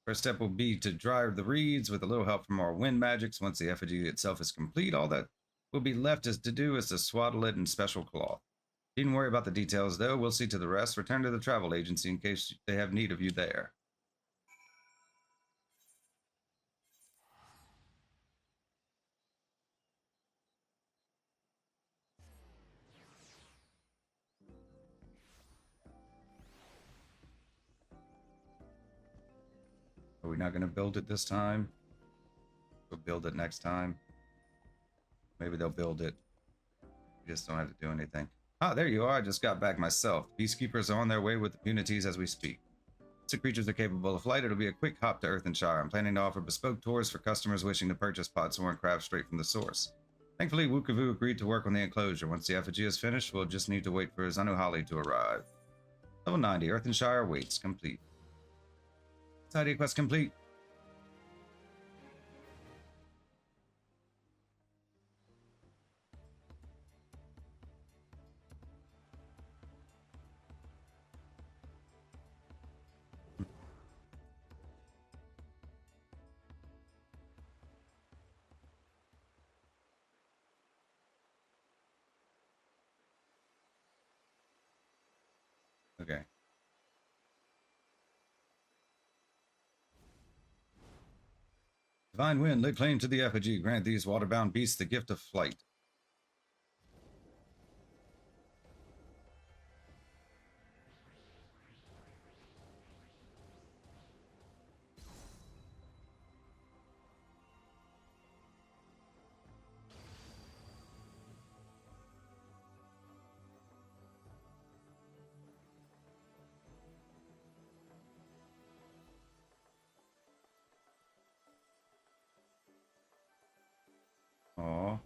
S1: First step will be to dry the reeds with a little help from our wind magics. Once the effigy itself is complete, all that will be left is to swaddle it in special cloth. Needn't worry about the details, though. We'll see to the rest. Return to the travel agency in case they have need of you there. Are we not going to build it this time? We'll build it next time. Maybe they'll build it. We just don't have to do anything. Ah, there you are. I just got back myself. Peacekeepers are on their way with the punities as we speak. Once the creatures are capable of flight, it'll be a quick hop to Earthenshire. I'm planning to offer bespoke tours for customers wishing to purchase podsworn craft straight from the source. Thankfully, Wukavu agreed to work on the enclosure. Once the effigy is finished, we'll just need to wait for Zanuhali to arrive. Level 90, Earthenshire waits complete. Side quest complete. Okay. Divine wind, lay claim to the effigy. Grant these waterbound beasts the gift of flight. Aww.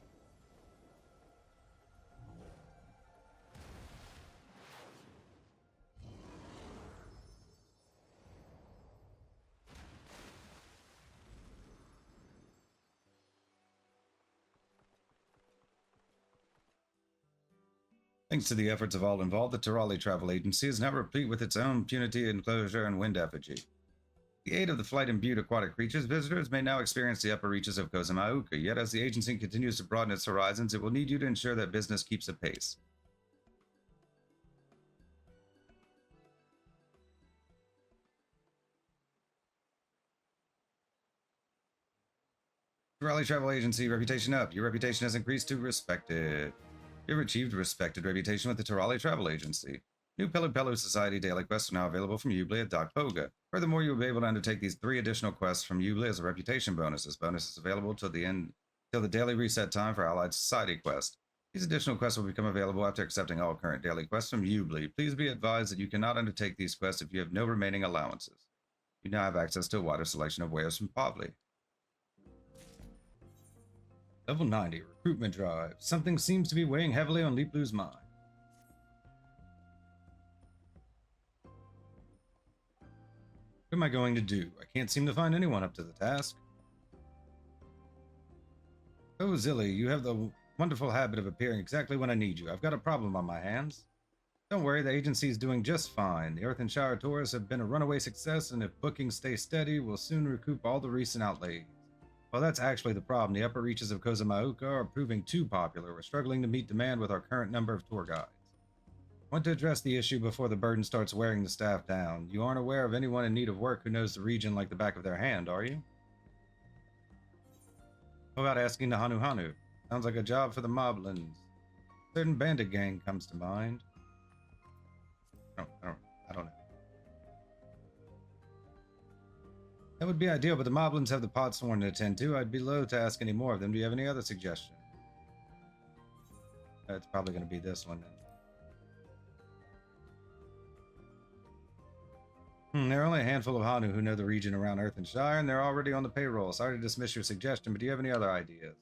S1: Thanks to the efforts of all involved, the Tirali Travel Agency is now replete with its own punity enclosure and wind effigy. With the aid of the flight-imbued aquatic creatures, visitors may now experience the upper reaches of Kozamauka, yet as the agency continues to broaden its horizons, it will need you to ensure that business keeps apace. Raleigh Travel Agency, reputation up. Your reputation has increased to respected. You have achieved a respected reputation with the Tirali Travel Agency. New PeluPelu Society daily quests are now available from Ubli at Dock Poga. Furthermore, you will be able to undertake these 3 additional quests from Ubli as a reputation bonus. This bonus is available till the daily reset time for Allied Society quest. These additional quests will become available after accepting all current daily quests from Ubli. Please be advised that you cannot undertake these quests if you have no remaining allowances. You now have access to a wider selection of wares from Pavli. Level 90, recruitment drive. Something seems to be weighing heavily on Leaplu's mind. What am I going to do? I can't seem to find anyone up to the task. Oh, Zilly, you have the wonderful habit of appearing exactly when I need you. I've got a problem on my hands. Don't worry, the agency is doing just fine. The Earth and Shire tours have been a runaway success, and if bookings stay steady, we'll soon recoup all the recent outlays. Well, that's actually the problem. The upper reaches of Kozamauka are proving too popular. We're struggling to meet demand with our current number of tour guides. I want to address the issue before the burden starts wearing the staff down. You aren't aware of anyone in need of work who knows the region like the back of their hand, are you? How about asking the Hanu Hanu? Sounds like a job for the Moblins. A certain bandit gang comes to mind. I don't know. That would be ideal, but the Moblins have the pot sworn to attend to. I'd be loath to ask any more of them. Do you have any other suggestions? It's probably going to be this one then. There are only a handful of Hanu who know the region around Earth and Shire, and they're already on the payroll. Sorry to dismiss your suggestion, but do you have any other ideas?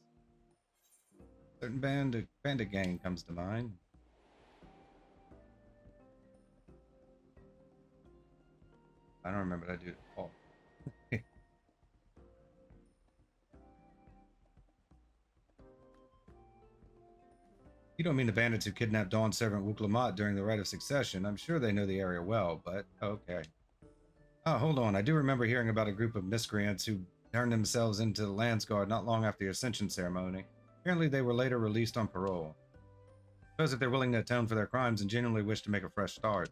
S1: A certain bandit gang comes to mind. I don't remember that dude at all. You don't mean the bandits who kidnapped Dawn's servant Wuklamat during the Rite of Succession. I'm sure they know the area well, but okay. Oh, hold on. I do remember hearing about a group of miscreants who turned themselves into the Landsguard not long after the Ascension ceremony. Apparently they were later released on parole. Suppose that they're willing to atone for their crimes and genuinely wish to make a fresh start.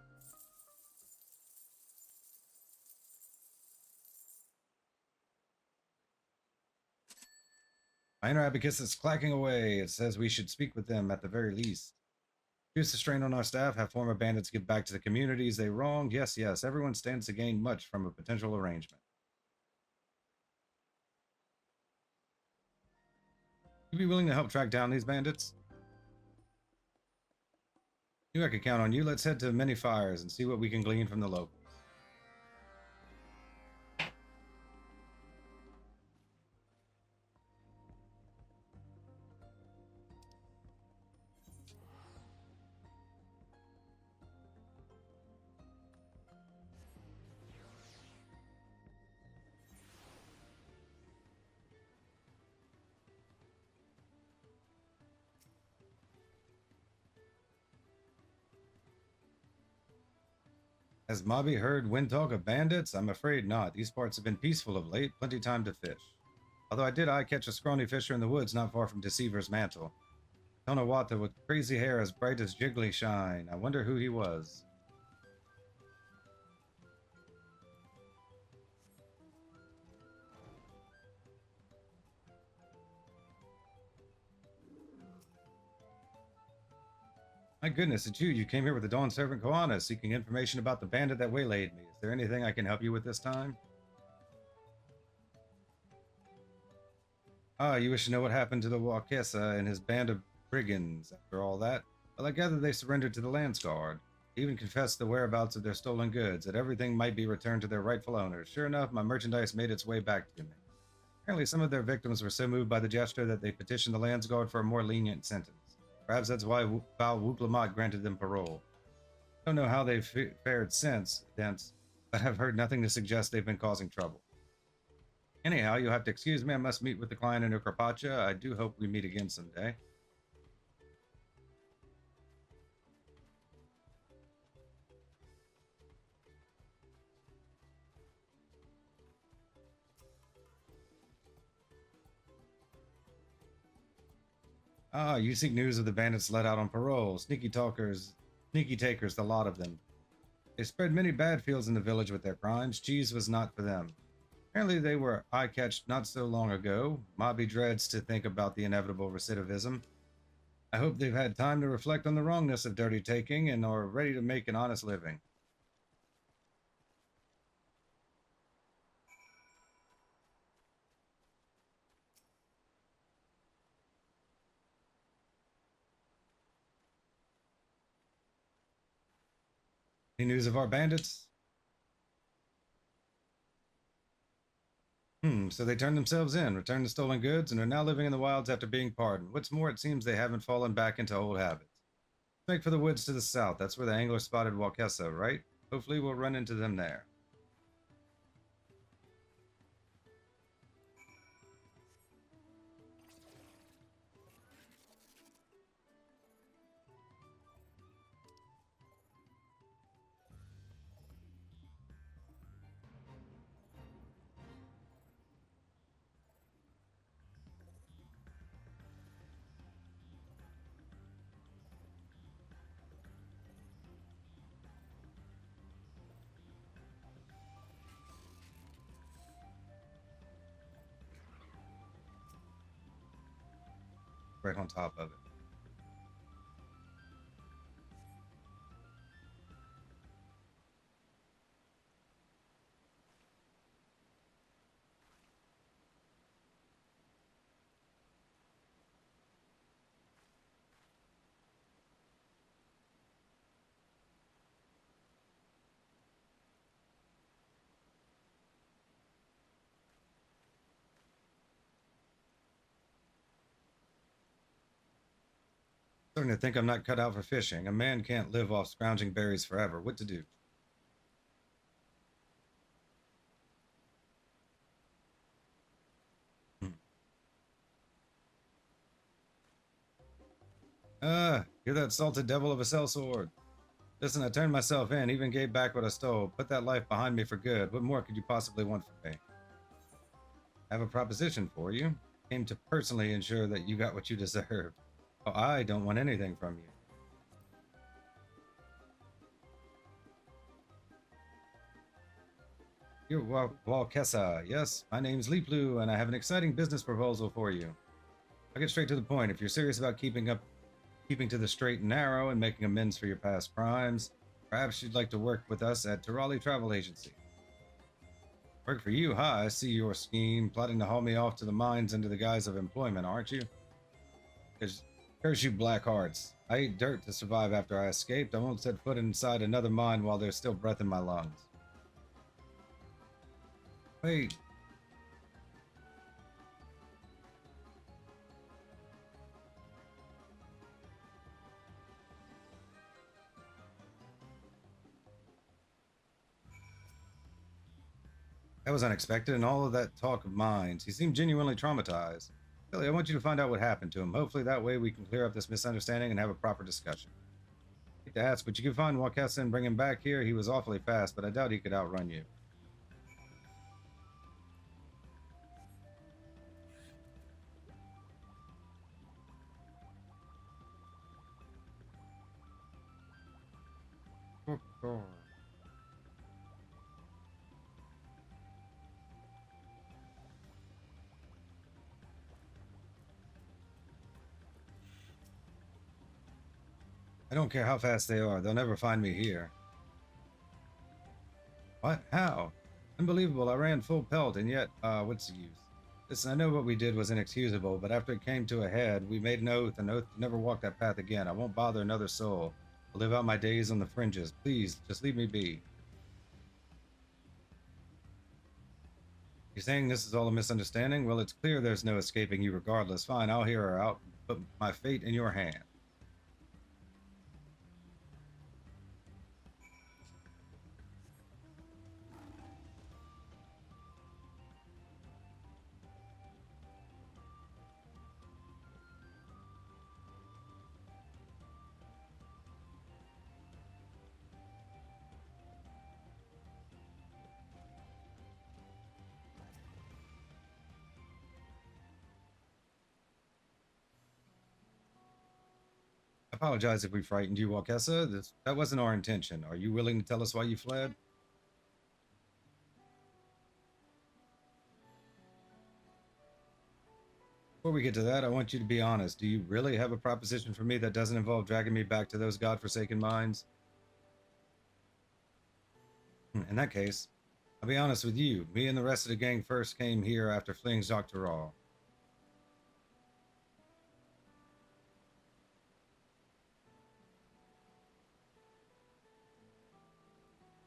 S1: Minor Abacus is clacking away. It says we should speak with them at the very least. Reduce the strain on our staff, have former bandits give back to the communities they wronged. Yes, everyone stands to gain much from a potential arrangement. You be willing to help track down these bandits? Knew I could count on you. Let's head to Many Fires and see what we can glean from the locals. Has Mobby heard wind talk of bandits? I'm afraid not. These parts have been peaceful of late, plenty time to fish. Although I did catch a scrawny fisher in the woods not far from Deceiver's Mantle. Tonawata with crazy hair as bright as jiggly shine. I wonder who he was. My goodness, it's you. You came here with the Dawn Servant Koana, seeking information about the bandit that waylaid me. Is there anything I can help you with this time? Ah, you wish to know what happened to the Wakesa and his band of brigands after all that? Well, I gather they surrendered to the Landsguard. They even confessed the whereabouts of their stolen goods, that everything might be returned to their rightful owners. Sure enough, my merchandise made its way back to me. Apparently, some of their victims were so moved by the gesture that they petitioned the Landsguard for a more lenient sentence. Perhaps that's why Val Wuklamat granted them parole. I don't know how they've fared since, but I've heard nothing to suggest they've been causing trouble. Anyhow, you'll have to excuse me. I must meet with the client in Ukrapacha. I do hope we meet again someday. Ah, you seek news of the bandits let out on parole. Sneaky talkers, sneaky takers, the lot of them. They spread many bad fields in the village with their crimes. Cheese was not for them. Apparently they were eye-catched not so long ago. Mobby dreads to think about the inevitable recidivism. I hope they've had time to reflect on the wrongness of dirty taking and are ready to make an honest living. Any news of our bandits? So they turned themselves in, returned the stolen goods, and are now living in the wilds after being pardoned. What's more, it seems they haven't fallen back into old habits. Make for the woods to the south. That's where the angler spotted Walkessa, right? Hopefully we'll run into them there. Right on top of it. Starting to think I'm not cut out for fishing. A man can't live off scrounging berries forever. What to do? Hmm. You're that salted devil of a sellsword. Listen, I turned myself in, even gave back what I stole. Put that life behind me for good. What more could you possibly want from me? I have a proposition for you. Came to personally ensure that you got what you deserved. Oh, I don't want anything from you. You're Walkessa. Yes, my name's PeluPelu, and I have an exciting business proposal for you. I'll get straight to the point. If you're serious about keeping to the straight and narrow and making amends for your past crimes, perhaps you'd like to work with us at Tirali Travel Agency. Work for you, huh? I see your scheme, plotting to haul me off to the mines under the guise of employment, aren't you? Because curse you black hearts. I ate dirt to survive after I escaped. I won't set foot inside another mine while there's still breath in my lungs. Wait. That was unexpected, and all of that talk of mines. He seemed genuinely traumatized. Billy, I want you to find out what happened to him. Hopefully that way we can clear up this misunderstanding and have a proper discussion. I hate to ask, but you can find Wakessa and bring him back here. He was awfully fast, but I doubt he could outrun you. I don't care how fast they are. They'll never find me here. What? How? Unbelievable. I ran full pelt, and yet, what's the use? Listen, I know what we did was inexcusable, but after it came to a head, we made an oath to never walk that path again. I won't bother another soul. I'll live out my days on the fringes. Please, just leave me be. You're saying this is all a misunderstanding? Well, it's clear there's no escaping you regardless. Fine, I'll hear her out. Put my fate in your hand. Apologize if we frightened you, Walkessa. That wasn't our intention. Are you willing to tell us why you fled? Before we get to that, I want you to be honest. Do you really have a proposition for me that doesn't involve dragging me back to those godforsaken mines? In that case, I'll be honest with you. Me and the rest of the gang first came here after fleeing Dawntrail.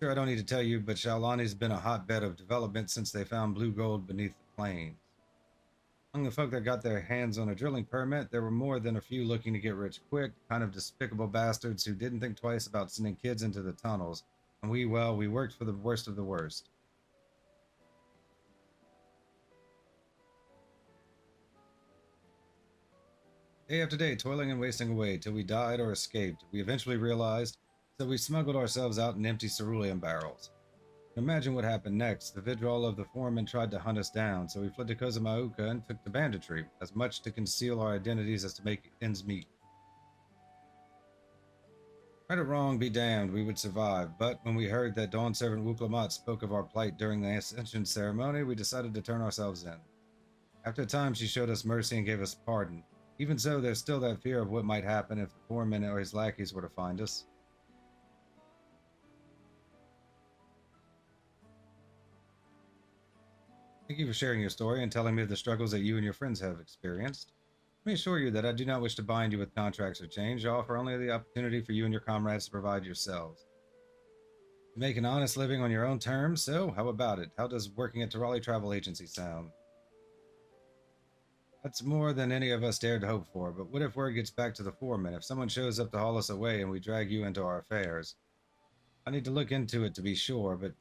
S1: Sure, I don't need to tell you, but Shaolani's been a hotbed of development since they found blue gold beneath the plains. Among the folk that got their hands on a drilling permit, there were more than a few looking to get rich quick, kind of despicable bastards who didn't think twice about sending kids into the tunnels. And we worked for the worst of the worst. Day after day, toiling and wasting away till we died or escaped. We eventually realized that we smuggled ourselves out in empty cerulean barrels. Imagine what happened next. The vitriol of the foreman tried to hunt us down, so we fled to Kozumauka and took to banditry, as much to conceal our identities as to make ends meet. Right or wrong, be damned, we would survive, but when we heard that Dawn Servant Wuklamat spoke of our plight during the Ascension ceremony, we decided to turn ourselves in. After a time, she showed us mercy and gave us pardon. Even so, there's still that fear of what might happen if the foreman or his lackeys were to find us. Thank you for sharing your story and telling me of the struggles that you and your friends have experienced. Let me assure you that I do not wish to bind you with contracts or change. I offer only the opportunity for you and your comrades to provide yourselves. You make an honest living on your own terms, so how about it? How does working at Terali Travel Agency sound? That's more than any of us dared to hope for, but what if word gets back to the foreman? If someone shows up to haul us away and we drag you into our affairs? I need to look into it to be sure, but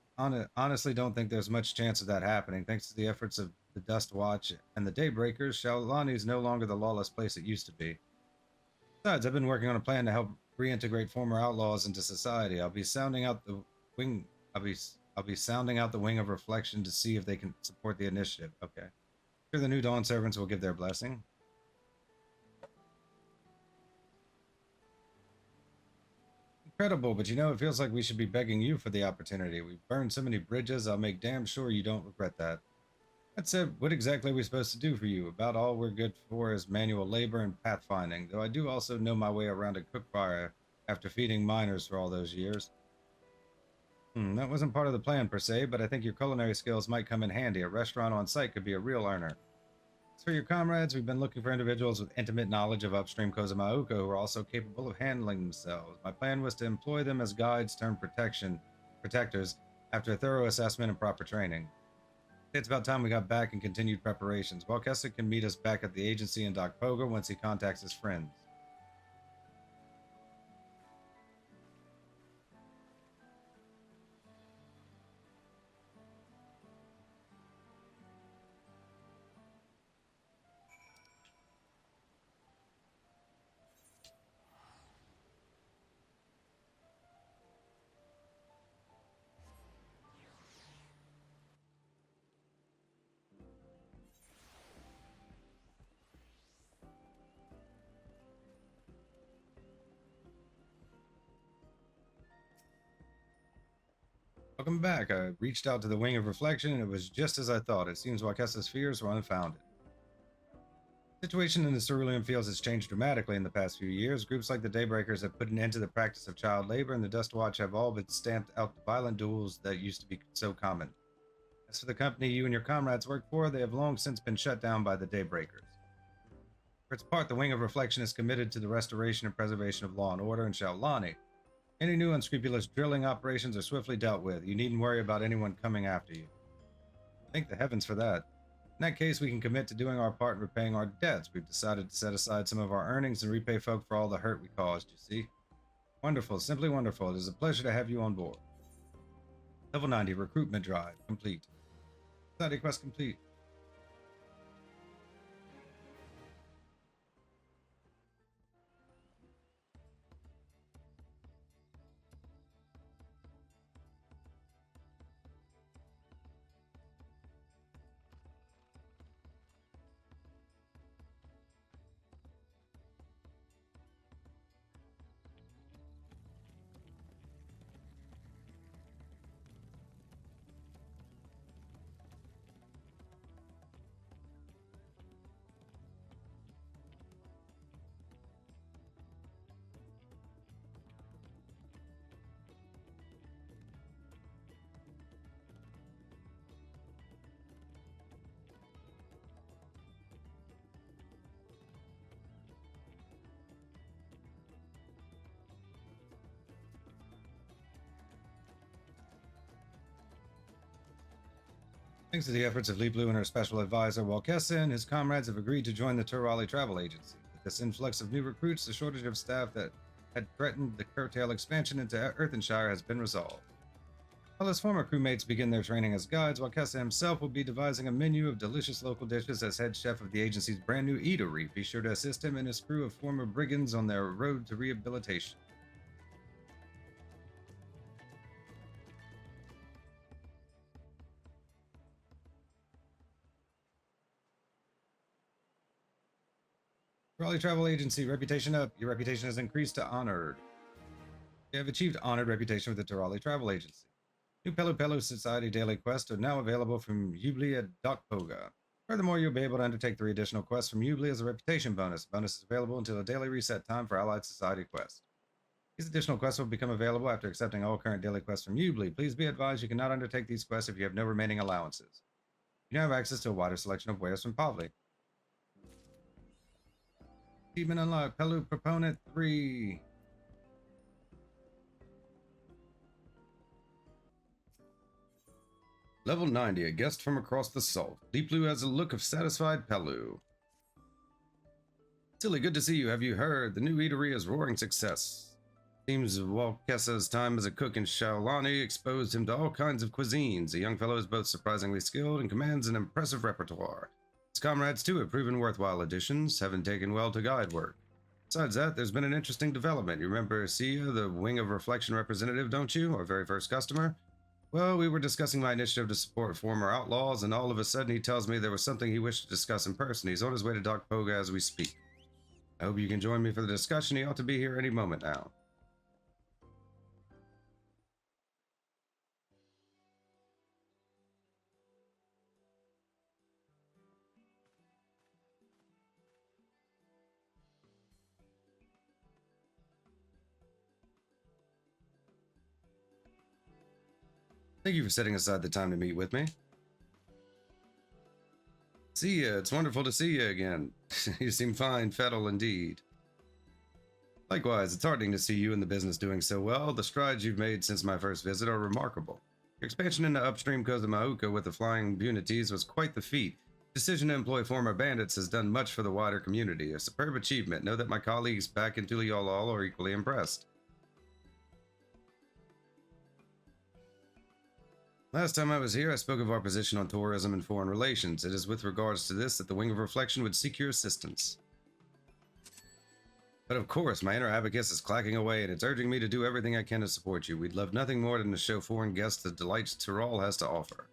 S1: honestly don't think there's much chance of that happening. Thanks to the efforts of the Dust Watch and the Daybreakers, Shaolani is no longer the lawless place it used to be. Besides, I've been working on a plan to help reintegrate former outlaws into society. I'll be sounding out the wing. I'll be sounding out the wing of reflection to see if they can support the initiative. Okay. Sure, the new Dawn servants will give their blessing. Incredible, but you know, it feels like we should be begging you for the opportunity. We've burned so many bridges, I'll make damn sure you don't regret that. That said, what exactly are we supposed to do for you? About all we're good for is manual labor and pathfinding, though I do also know my way around a cook fire after feeding miners for all those years. That wasn't part of the plan per se, but I think your culinary skills might come in handy. A restaurant on site could be a real earner. As for your comrades, we've been looking for individuals with intimate knowledge of upstream Kozumauka who are also capable of handling themselves. My plan was to employ them as guides turned protectors after a thorough assessment and proper training. It's about time we got back and continued preparations. Walkessa can meet us back at the agency in Doc Poga once he contacts his friends. Welcome back. I reached out to the Wing of Reflection and it was just as I thought. It seems Walkessa's fears were unfounded. The situation in the cerulean fields has changed dramatically in the past few years. Groups like the Daybreakers have put an end to the practice of child labor, and the Dust Watch have all but stamped out the violent duels that used to be so common. As for the company you and your comrades work for, they have long since been shut down by the Daybreakers. For its part, the Wing of Reflection is committed to the restoration and preservation of law and order in Shaolani. Any new unscrupulous drilling operations are swiftly dealt with. You needn't worry about anyone coming after you. Thank the heavens for that. In that case, we can commit to doing our part in repaying our debts. We've decided to set aside some of our earnings and repay folk for all the hurt we caused, you see. Wonderful, simply wonderful. It is a pleasure to have you on board. Level 90, recruitment drive, complete. Society quest complete. Thanks to the efforts of PeluPelu and her special advisor, Walkessa, and his comrades have agreed to join the Turali Travel Agency. With this influx of new recruits, the shortage of staff that had threatened the curtail expansion into Earthenshire has been resolved. While his former crewmates begin their training as guides, Walkessa himself will be devising a menu of delicious local dishes as head chef of the agency's brand new eatery. Be sure to assist him and his crew of former brigands on their road to rehabilitation. Raleigh Travel Agency, reputation up. Your reputation has increased to honored. You have achieved honored reputation with the Raleigh Travel Agency. New PeluPelu Society daily quests are now available from Ubli at Dokpoga. Furthermore, you'll be able to undertake 3 additional quests from Ubli as a reputation bonus. The bonus is available until a daily reset time for Allied Society quests. These additional quests will become available after accepting all current daily quests from Ubli. Please be advised you cannot undertake these quests if you have no remaining allowances. You now have access to a wider selection of wares from Pavli. Achievement unlocked. Pelu Proponent 3. Level 90, a guest from across the salt. PeluPelu has a look of satisfied Pelu. Silly, good to see you. Have you heard? The new eatery is roaring success. Seems Walkessa's time as a cook in Shaolani exposed him to all kinds of cuisines. The young fellow is both surprisingly skilled and commands an impressive repertoire. His comrades, too, have proven worthwhile additions, having taken well to guide work. Besides that, there's been an interesting development. You remember Sia, the Wing of Reflection representative, don't you? Our very first customer? Well, we were discussing my initiative to support former outlaws, and all of a sudden he tells me there was something he wished to discuss in person. He's on his way to Dokpoga as we speak. I hope you can join me for the discussion. He ought to be here any moment now. Thank you for setting aside the time to meet with me. See ya. It's wonderful to see you again. You seem fine, fettle indeed. Likewise, it's heartening to see you and the business doing so well. The strides you've made since my first visit are remarkable. Your expansion into upstream Kozamauka with the flying Bunities was quite the feat. Decision to employ former bandits has done much for the wider community. A superb achievement. Know that my colleagues back in Tuliolol are equally impressed. Last time I was here, I spoke of our position on tourism and foreign relations. It is with regards to this that the Wing of Reflection would seek your assistance. But of course, my inner abacus is clacking away, and it's urging me to do everything I can to support you. We'd love nothing more than to show foreign guests the delights Tyrol has to offer.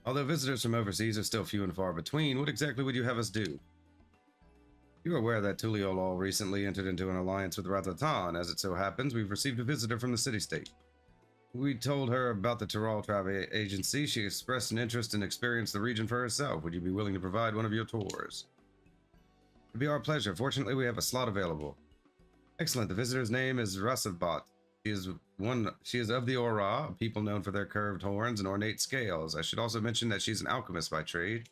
S1: Although visitors from overseas are still few and far between, what exactly would you have us do? You are aware that Tuliolol recently entered into an alliance with Ratatan. As it so happens, we've received a visitor from the city-state. We told her about the Tyrol Travel Agency. She expressed an interest in experiencing the region for herself. Would you be willing to provide one of your tours? It'd be our pleasure. Fortunately, we have a slot available. Excellent. The visitor's name is Rasavbot. She is of the Aura, a people known for their curved horns and ornate scales. I should also mention that she's an alchemist by trade.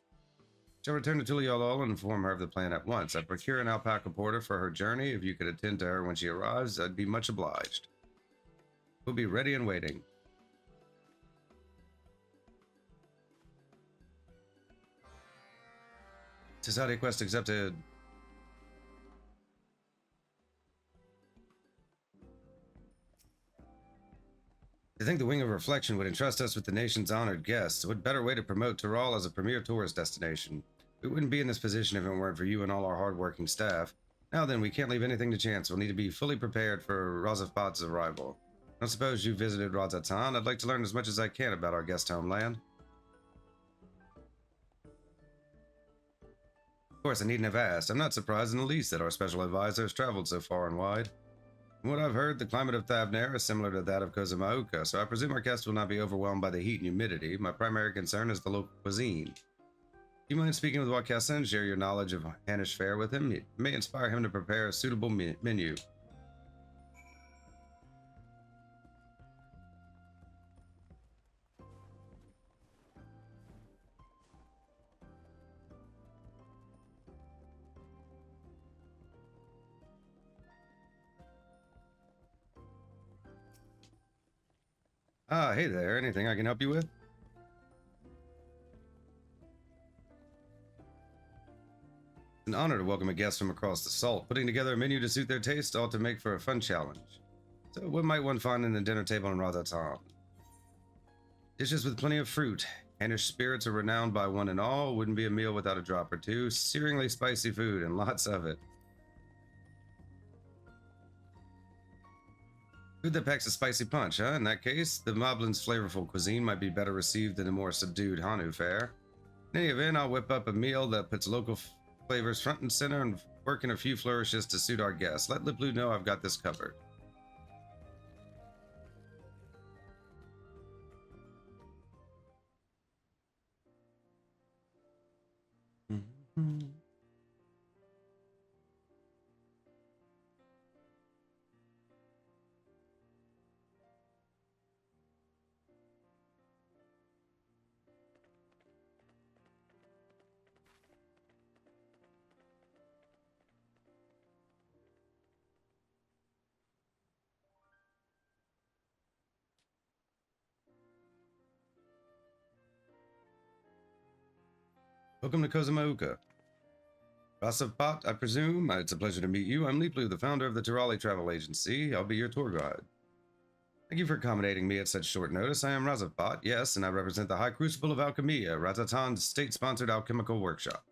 S1: She'll return to Tuliolol and inform her of the plan at once. I'd procure an alpaca porter for her journey. If you could attend to her when she arrives, I'd be much obliged. We'll be ready and waiting. Society quest accepted. I think the Wing of Reflection would entrust us with the nation's honored guests. What better way to promote Tyrol as a premier tourist destination? We wouldn't be in this position if it weren't for you and all our hardworking staff. Now then, we can't leave anything to chance. We'll need to be fully prepared for Razavbot's arrival. I don't suppose you visited Ratatan. I'd like to learn as much as I can about our guest homeland. Of course, I needn't have asked. I'm not surprised in the least that our special advisor has traveled so far and wide. From what I've heard, the climate of Thavnair is similar to that of Kozamauka, so I presume our guests will not be overwhelmed by the heat and humidity. My primary concern is the local cuisine. Do you mind speaking with Walkessa and share your knowledge of Hanish fare with him? It may inspire him to prepare a suitable menu. Ah, hey there. Anything I can help you with? An honor to welcome a guest from across the salt. Putting together a menu to suit their taste ought to make for a fun challenge. So, what might one find in the dinner table in Rotterdam? Dishes with plenty of fruit. Hannish spirits are renowned by one and all. Wouldn't be a meal without a drop or two. Searingly spicy food, and lots of it. Food that packs a spicy punch, huh? In that case, the Moblin's flavorful cuisine might be better received than a more subdued Hanu fare. In any event, I'll whip up a meal that puts local flavors front and center and work in a few flourishes to suit our guests. Let Liplu know I've got this covered. Welcome to Kozumauka. Rasavpat, I presume. It's a pleasure to meet you. I'm Liplu, the founder of the Tirali Travel Agency. I'll be your tour guide. Thank you for accommodating me at such short notice. I am Razavpat, yes, and I represent the High Crucible of Alchemia, Ratatan's state-sponsored alchemical workshop.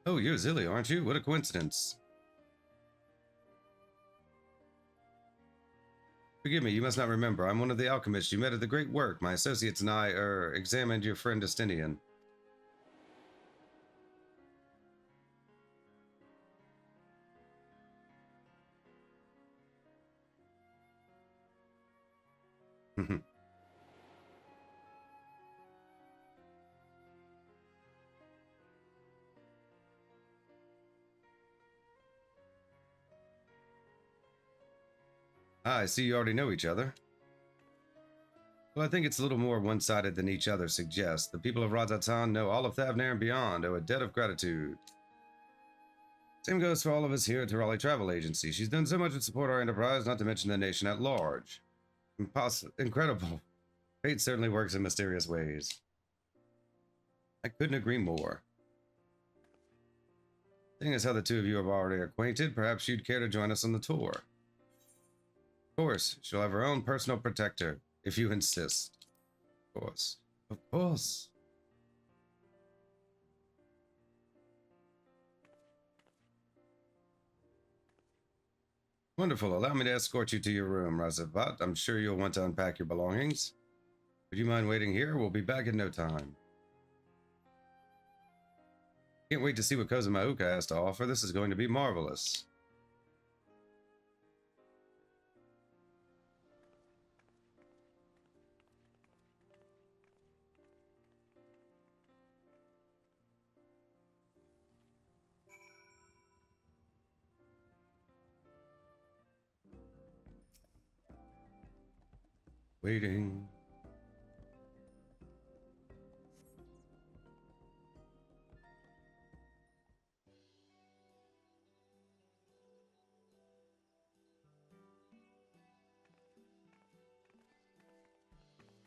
S1: Oh, you're Zilly, aren't you? What a coincidence. Forgive me, you must not remember. I'm one of the alchemists you met at the Great Work. My associates and I, examined your friend Justinian. I see you already know each other. Well, I think it's a little more one-sided than each other suggests. The people of Ratatan know all of Thavnair and beyond, owe a debt of gratitude. Same goes for all of us here at Tirali Travel Agency. She's done so much to support our enterprise, not to mention the nation at large. Incredible. Fate certainly works in mysterious ways. I couldn't agree more. Seeing as how the two of you are already acquainted, perhaps you'd care to join us on the tour. Of course, she'll have her own personal protector, if you insist. Of course. Of course. Wonderful. Allow me to escort you to your room, Razavat. I'm sure you'll want to unpack your belongings. Would you mind waiting here? We'll be back in no time. Can't wait to see what Kozumauka has to offer. This is going to be marvelous. Waiting.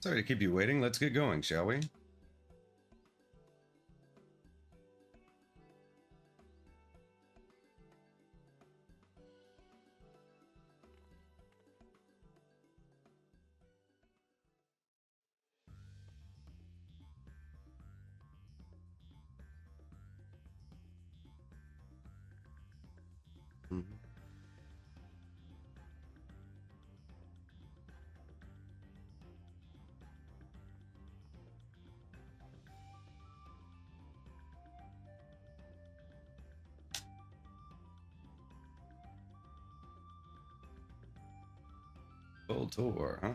S1: Sorry to keep you waiting. Let's get going, shall we? Mm-hmm. Full tour, huh?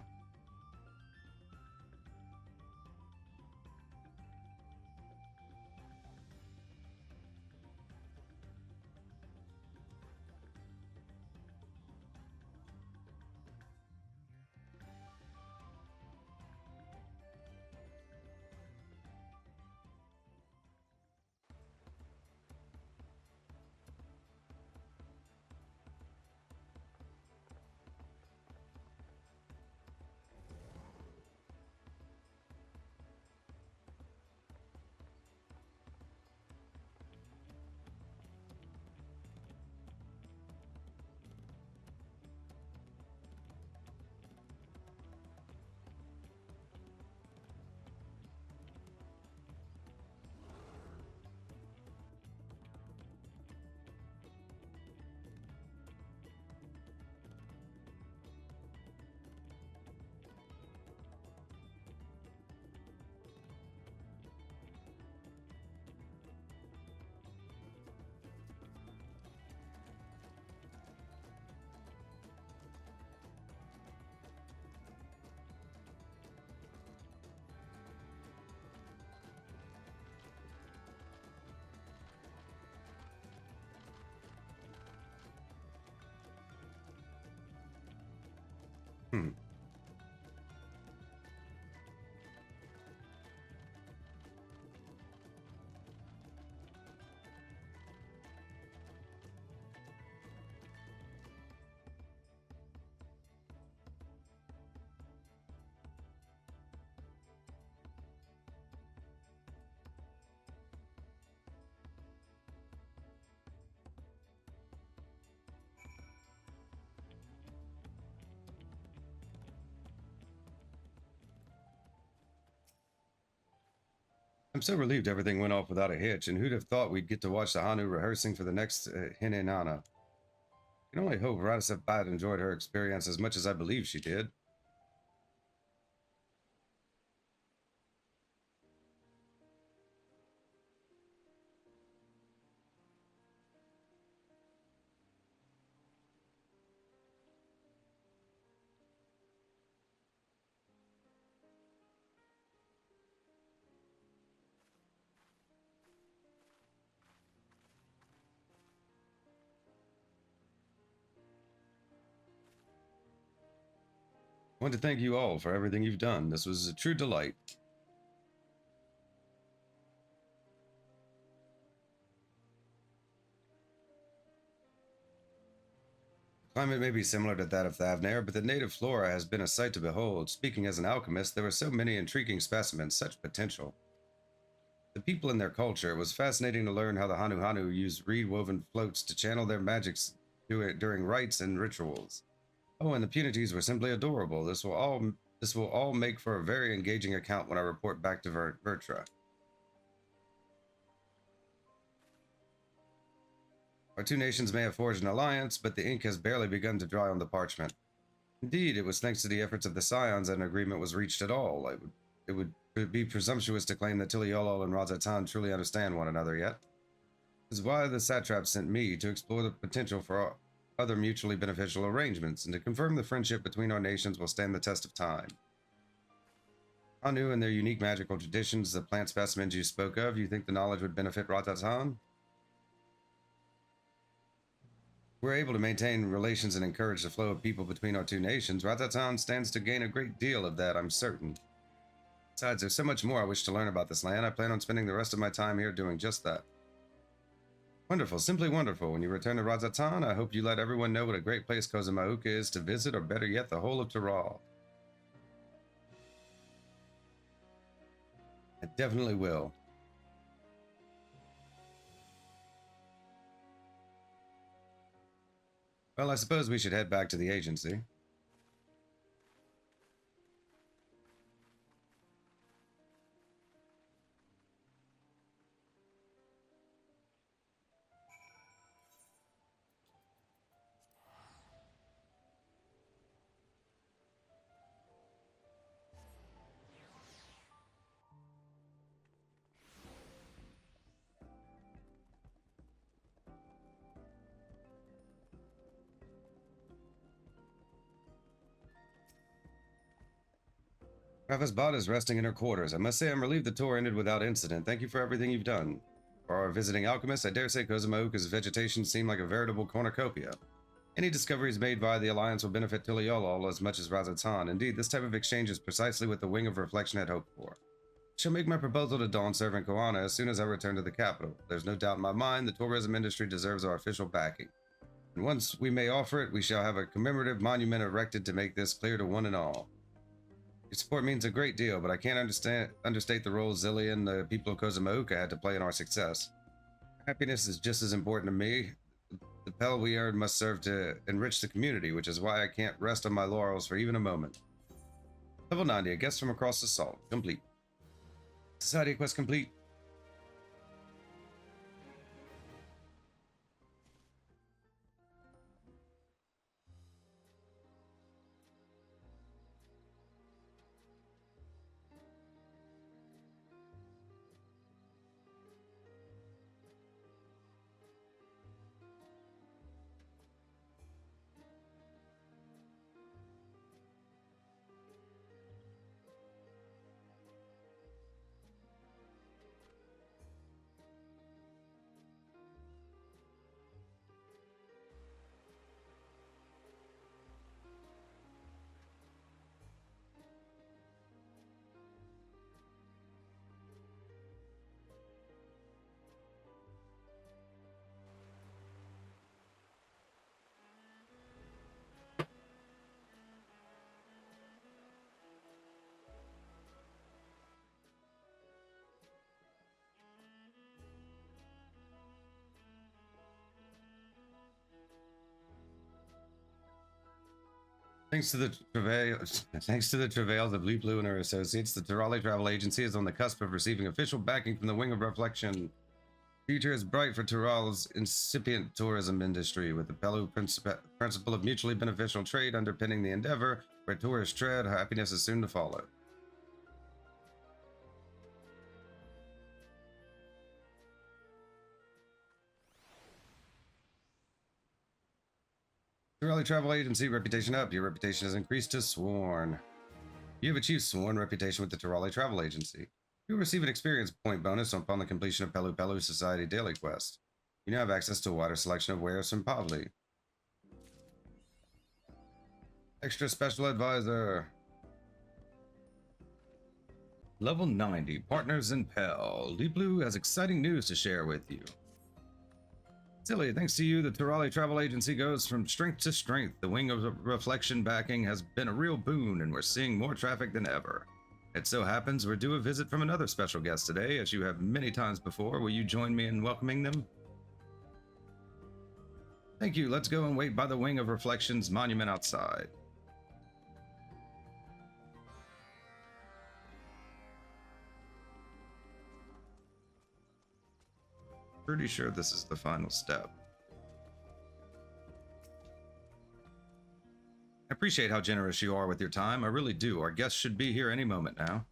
S1: Hmm. I'm so relieved everything went off without a hitch, and who'd have thought we'd get to watch the Hanu rehearsing for the next Hinenana. I can only hope Radisabad enjoyed her experience as much as I believe she did. I want to thank you all for everything you've done. This was a true delight. The climate may be similar to that of Thavnair, but the native flora has been a sight to behold. Speaking as an alchemist, there were so many intriguing specimens, such potential. The people and their culture, it was fascinating to learn how the Hanu Hanu used reed-woven floats to channel their magics during rites and rituals. Oh, and the punities were simply adorable. This will all make for a very engaging account when I report back to Vertra. Our two nations may have forged an alliance, but the ink has barely begun to dry on the parchment. Indeed, it was thanks to the efforts of the Scions that an agreement was reached at all. It would be presumptuous to claim that Tiliolol and Razatan truly understand one another yet. This is why the satrap sent me to explore the potential for other mutually beneficial arrangements, and to confirm the friendship between our nations will stand the test of time. Anu and their unique magical traditions, the plant specimens you spoke of, you think the knowledge would benefit Ratatan? We're able to maintain relations and encourage the flow of people between our two nations. Ratatan stands to gain a great deal of that, I'm certain. Besides, there's so much more I wish to learn about this land. I plan on spending the rest of my time here doing just that. Wonderful, simply wonderful. When you return to Razatan, I hope you let everyone know what a great place Kozamauka is to visit, or better yet, the whole of Taral. I definitely will. Well, I suppose we should head back to the agency. Travis Bott is resting in her quarters. I must say I'm relieved the tour ended without incident. Thank you for everything you've done. For our visiting alchemist, I dare say Kozamauka's vegetation seemed like a veritable cornucopia. Any discoveries made by the Alliance will benefit Tiliolol as much as Razatan. Indeed, this type of exchange is precisely what the Wing of Reflection had hoped for. I shall make my proposal to Dawn Servant Koana as soon as I return to the capital. There's no doubt in my mind the tourism industry deserves our official backing. And once we may offer it, we shall have a commemorative monument erected to make this clear to one and all. Your support means a great deal, but I can't understate the role Zillia and the people of Kozamauka had to play in our success. Happiness is just as important to me. The pel we earn must serve to enrich the community, which is why I can't rest on my laurels for even a moment. Level 90, a guest from across the salt. Complete. Society quest complete. Thanks to the travails of PeluPelu and her associates, the Terali Travel Agency is on the cusp of receiving official backing from the Wing of Reflection. Future is bright for Teral's incipient tourism industry, with the Pelu principle of mutually beneficial trade underpinning the endeavor. Where tourists tread, happiness is soon to follow. Terali Travel Agency, reputation up. Your reputation has increased to Sworn. You have achieved Sworn reputation with the Terali Travel Agency. You will receive an experience point bonus upon the completion of PeluPelu Society Daily Quest. You now have access to a wider selection of wares from Pavli. Extra Special Advisor. Level 90, Partners in Pel. PeluPelu has exciting news to share with you. Silly, thanks to you, the Terali Travel Agency goes from strength to strength. The Wing of Reflection backing has been a real boon, and we're seeing more traffic than ever. It so happens we're due a visit from another special guest today, as you have many times before. Will you join me in welcoming them? Thank you. Let's go and wait by the Wing of Reflection's monument outside. Pretty sure this is the final step. I appreciate how generous you are with your time. I really do. Our guests should be here any moment now.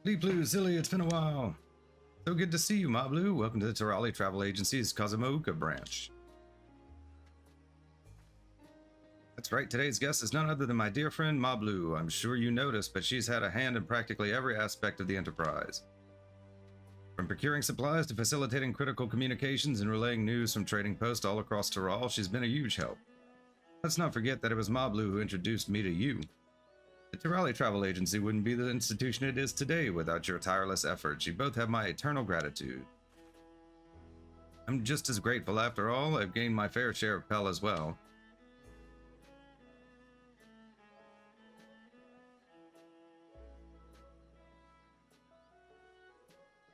S1: PeluPelu, Zilly, it's been a while. So good to see you, Mablu. Welcome to the Terali Travel Agency's Kazumauka branch. That's right, today's guest is none other than my dear friend Mablu. I'm sure you noticed, but she's had a hand in practically every aspect of the enterprise. From procuring supplies to facilitating critical communications and relaying news from trading posts all across Teral, she's been a huge help. Let's not forget that it was Mablu who introduced me to you. The Terali Travel Agency wouldn't be the institution it is today without your tireless efforts. You both have my eternal gratitude. I'm just as grateful after all. I've gained my fair share of Pel as well.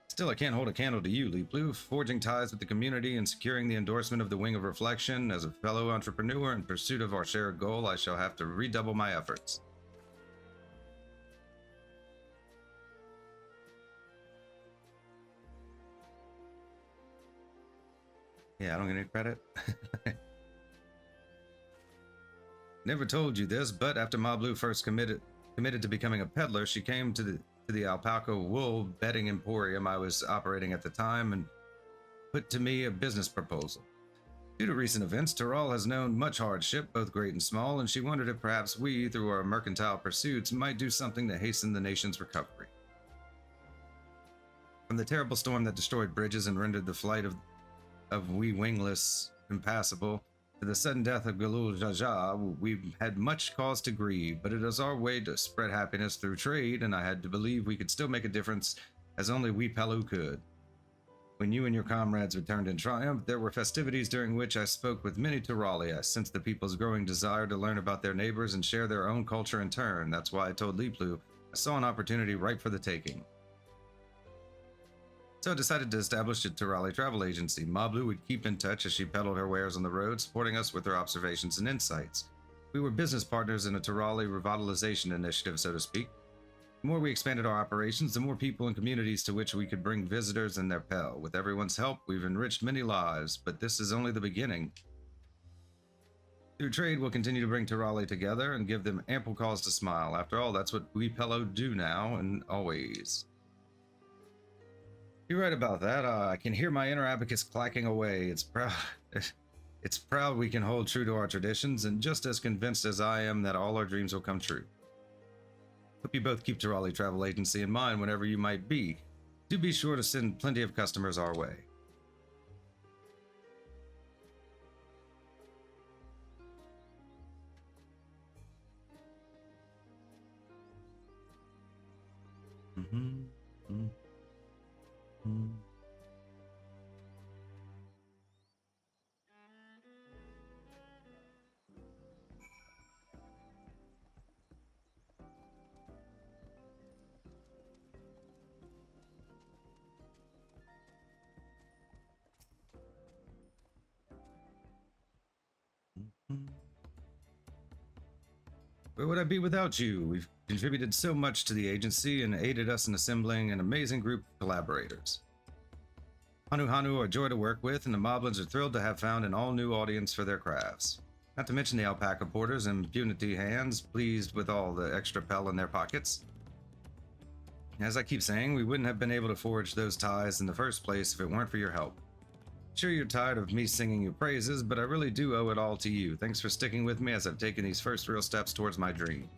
S1: Still, I can't hold a candle to you, PeluPelu. Forging ties with the community and securing the endorsement of the Wing of Reflection. As a fellow entrepreneur in pursuit of our shared goal, I shall have to redouble my efforts. Yeah, I don't get any credit. Never told you this, but after Mablu first committed to becoming a peddler, she came to the alpaca wool bedding emporium I was operating at the time and put to me a business proposal. Due to recent events, Teral has known much hardship, both great and small, and she wondered if perhaps we, through our mercantile pursuits, might do something to hasten the nation's recovery. From the terrible storm that destroyed bridges and rendered the flight of we wingless impassable, to the sudden death of Galul Jaja, we've had much cause to grieve, but it is our way to spread happiness through trade, and I had to believe we could still make a difference as only we Pelu could. When you and your comrades returned in triumph, there were festivities during which I spoke with many Terali. I sensed the people's growing desire to learn about their neighbors and share their own culture in turn. That's why I told PeluPelu I saw an opportunity ripe for the taking. So I decided to establish a Terali travel agency. Mablu would keep in touch as she peddled her wares on the road, supporting us with her observations and insights. We were business partners in a Terali revitalization initiative, so to speak. The more we expanded our operations, the more people and communities to which we could bring visitors and their Pel. With everyone's help, we've enriched many lives, but this is only the beginning. Through trade, we'll continue to bring Terali together and give them ample cause to smile. After all, that's what we Pelu do now and always. You're right about that. I can hear my inner abacus clacking away. It's proud we can hold true to our traditions, and just as convinced as I am that all our dreams will come true. Hope you both keep Terali Travel Agency in mind whenever you might be. Do be sure to send plenty of customers our way. Mm-hmm. Mm-hmm. Where would I be without you? We've contributed so much to the agency and aided us in assembling an amazing group of collaborators. Hanu Hanu are a joy to work with, and the Moblins are thrilled to have found an all-new audience for their crafts. Not to mention the alpaca porters and punity hands, pleased with all the extra pel in their pockets. As I keep saying, we wouldn't have been able to forge those ties in the first place if it weren't for your help. Sure, you're tired of me singing your praises, but I really do owe it all to you. Thanks for sticking with me as I've taken these first real steps towards my dream.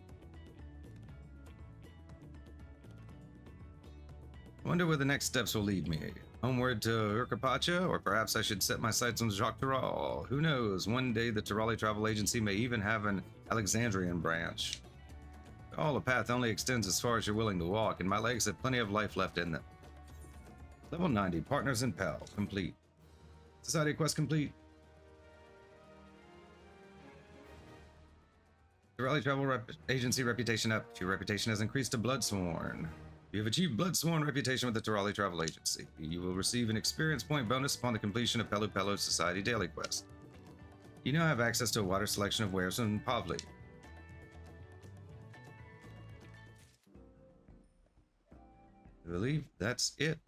S1: I wonder where the next steps will lead me. Homeward to Urkapacha, or perhaps I should set my sights on Jacques Terral. Who knows, one day the Terrali Travel Agency may even have an Alexandrian branch. All the path only extends as far as you're willing to walk, and my legs have plenty of life left in them. Level 90, Partners in Pel, complete. Society quest complete. Terrali Travel Agency reputation up. Your reputation has increased to Bloodsworn. You have achieved Bloodsworn reputation with the Terrali Travel Agency. You will receive an experience point bonus upon the completion of PeluPelu Society Daily Quest. You now have access to a wider selection of wares in Pavli. I believe that's it.